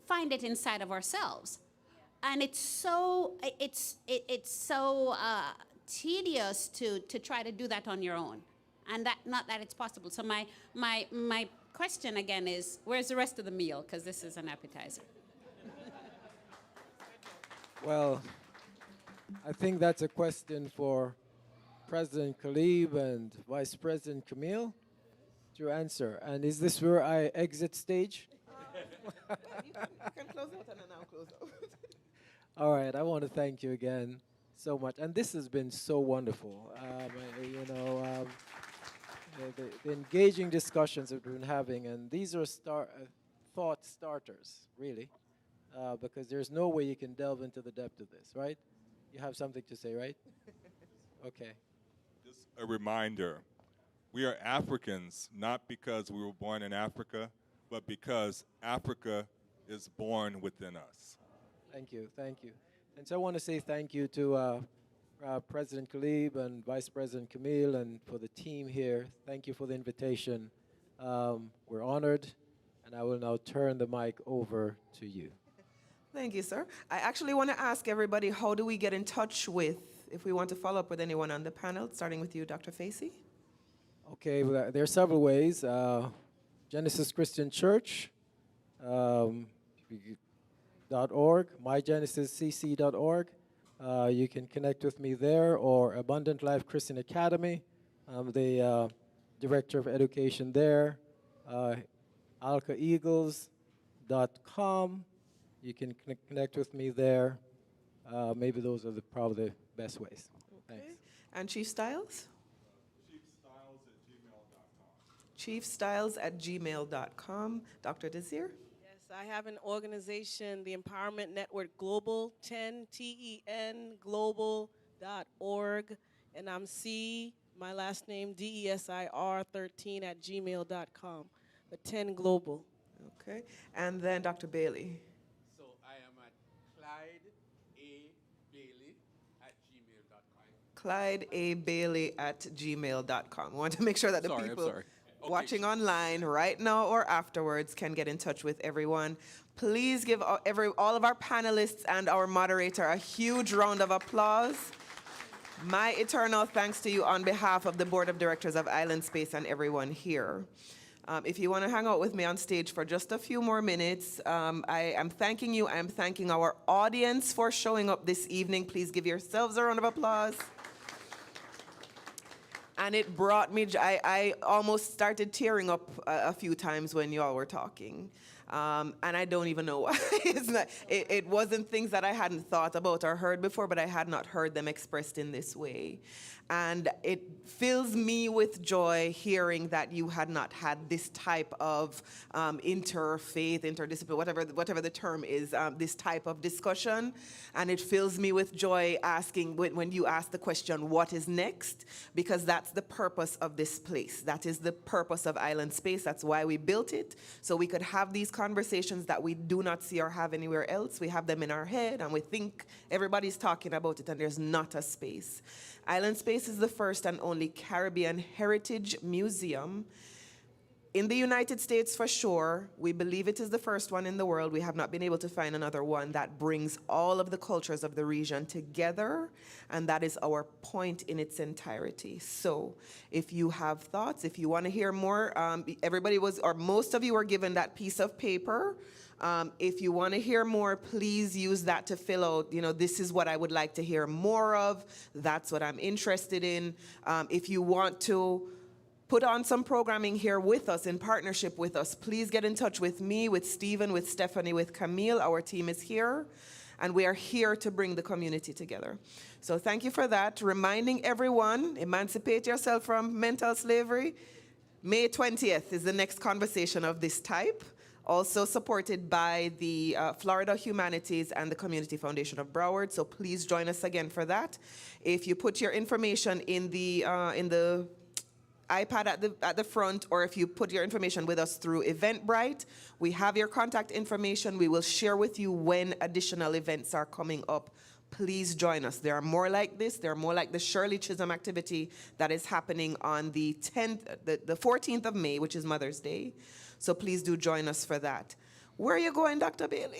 find it inside of ourselves, and it's so tedious to try to do that on your own, and not that it's possible. So my question again is, where's the rest of the meal? Because this is an appetizer. Well, I think that's a question for President Clyde and Vice President Camille to answer. And is this where I exit stage? You can close out and then I'll close out. All right, I want to thank you again so much. And this has been so wonderful. The engaging discussions that we've been having, and these are thought starters, really, because there's no way you can delve into the depth of this, right? You have something to say, right? Okay. Just a reminder, we are Africans, not because we were born in Africa, but because Africa is born within us. Thank you, thank you. And so I want to say thank you to President Clyde and Vice President Camille and for the team here. Thank you for the invitation. We're honored, and I will now turn the mic over to you. Thank you, sir. I actually want to ask everybody, how do we get in touch with, if we want to follow up with anyone on the panel, starting with you, Dr. Facey? Okay, well, there are several ways. Genesis Christian Church, .org, mygenesiscc.org. You can connect with me there, or Abundant Life Christian Academy. I'm the Director of Education there. alkaeagles.com. You can connect with me there. Maybe those are probably the best ways. Okay. Thanks. And Chief Styles? chiefstyles@gmail.com. Dr. Desir? Yes, I have an organization, the Empowerment Network Global, 10TEN Global.org, and I'm my last name, DESIR 13@gmail.com, the 10 Global. Okay. And then Dr. Bailey? ClydeABailey@gmail.com. We want to make sure that the people watching online right now or afterwards can get in touch with everyone. Please give all of our panelists and our moderator a huge round of applause. My eternal thanks to you on behalf of the Board of Directors of Island Space and everyone here. If you want to hang out with me on stage for just a few more minutes, I am thanking you. I am thanking our audience for showing up this evening. Please give yourselves a round of applause. And it brought me, I almost started tearing up a few times when you all were talking. And I don't even know why. It wasn't things that I hadn't thought about or heard before, but I had not heard them expressed in this way. And it fills me with joy hearing that you had not had this type of interfaith, interdisciplinary, whatever the term is, this type of discussion. And it fills me with joy asking, when you ask the question, what is next? Because that's the purpose of this place. That is the purpose of Island Space. That's why we built it, so we could have these conversations that we do not see or have anywhere else. We have them in our head, and we think everybody's talking about it, and there's not a space. Island Space is the first and only Caribbean heritage museum in the United States for sure. We believe it is the first one in the world. We have not been able to find another one that brings all of the cultures of the region together, and that is our point in its entirety. So if you have thoughts, if you want to hear more, most of you were given that piece of paper. If you want to hear more, please use that to fill out, this is what I would like to hear more of. That's what I'm interested in. If you want to put on some programming here with us, in partnership with us, please get in touch with me, with Stephen, with Stephanie, with Camille. Our team is here, and we are here to bring the community together. So thank you for that. Reminding everyone, emancipate yourself from mental slavery. May 20th is the next conversation of this type, also supported by the Florida Humanities and the Community Foundation of Broward. So please join us again for that. If you put your information in the iPad at the front, or if you put your information with us through Eventbrite, we have your contact information. We will share with you when additional events are coming up. Please join us. There are more like this. There are more like the Shirley Chisholm activity that is happening on the 14th of May, which is Mother's Day. So please do join us for that. Where are you going, Dr. Bailey?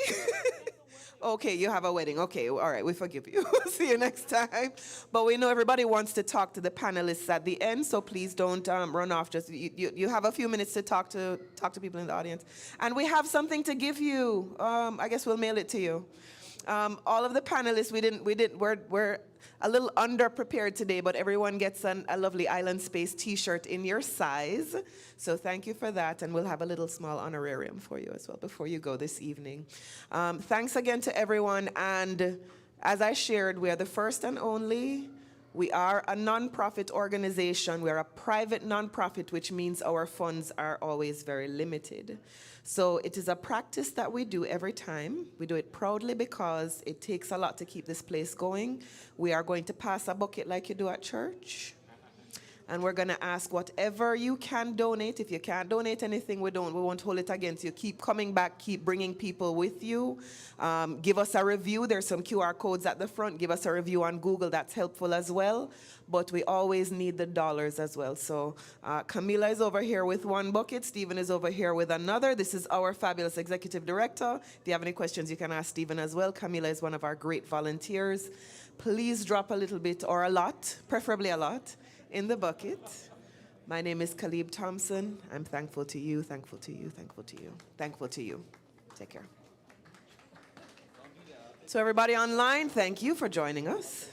Okay, you have a wedding. Okay, all right, we forgive you. See you next time. But we know everybody wants to talk to the panelists at the end, so please don't run off. Just you have a few minutes to talk to people in the audience. And we have something to give you. I guess we'll mail it to you. All of the panelists, we're a little under-prepared today, but everyone gets a lovely Island Space t-shirt in your size. So thank you for that, and we'll have a little small honorarium for you as well before you go this evening. Thanks again to everyone, and as I shared, we are the first and only. We are a nonprofit organization. We are a private nonprofit, which means our funds are always very limited. So it is a practice that we do every time. We do it proudly because it takes a lot to keep this place going. We are going to pass a bucket like you do at church. And we're going to ask whatever you can donate. If you can't donate anything, we won't hold it against you. Keep coming back, keep bringing people with you. Give us a review. There's some QR codes at the front. Give us a review on Google. That's helpful as well. But we always need the dollars as well. So Camila is over here with one bucket. Stephen is over here with another. This is our fabulous executive director. If you have any questions, you can ask Stephen as well. Camila is one of our great volunteers. Please drop a little bit or a lot, preferably a lot, in the bucket. My name is Caleb Thompson. I'm thankful to you, thankful to you, thankful to you, thankful to you. Take care. So everybody online, thank you for joining us.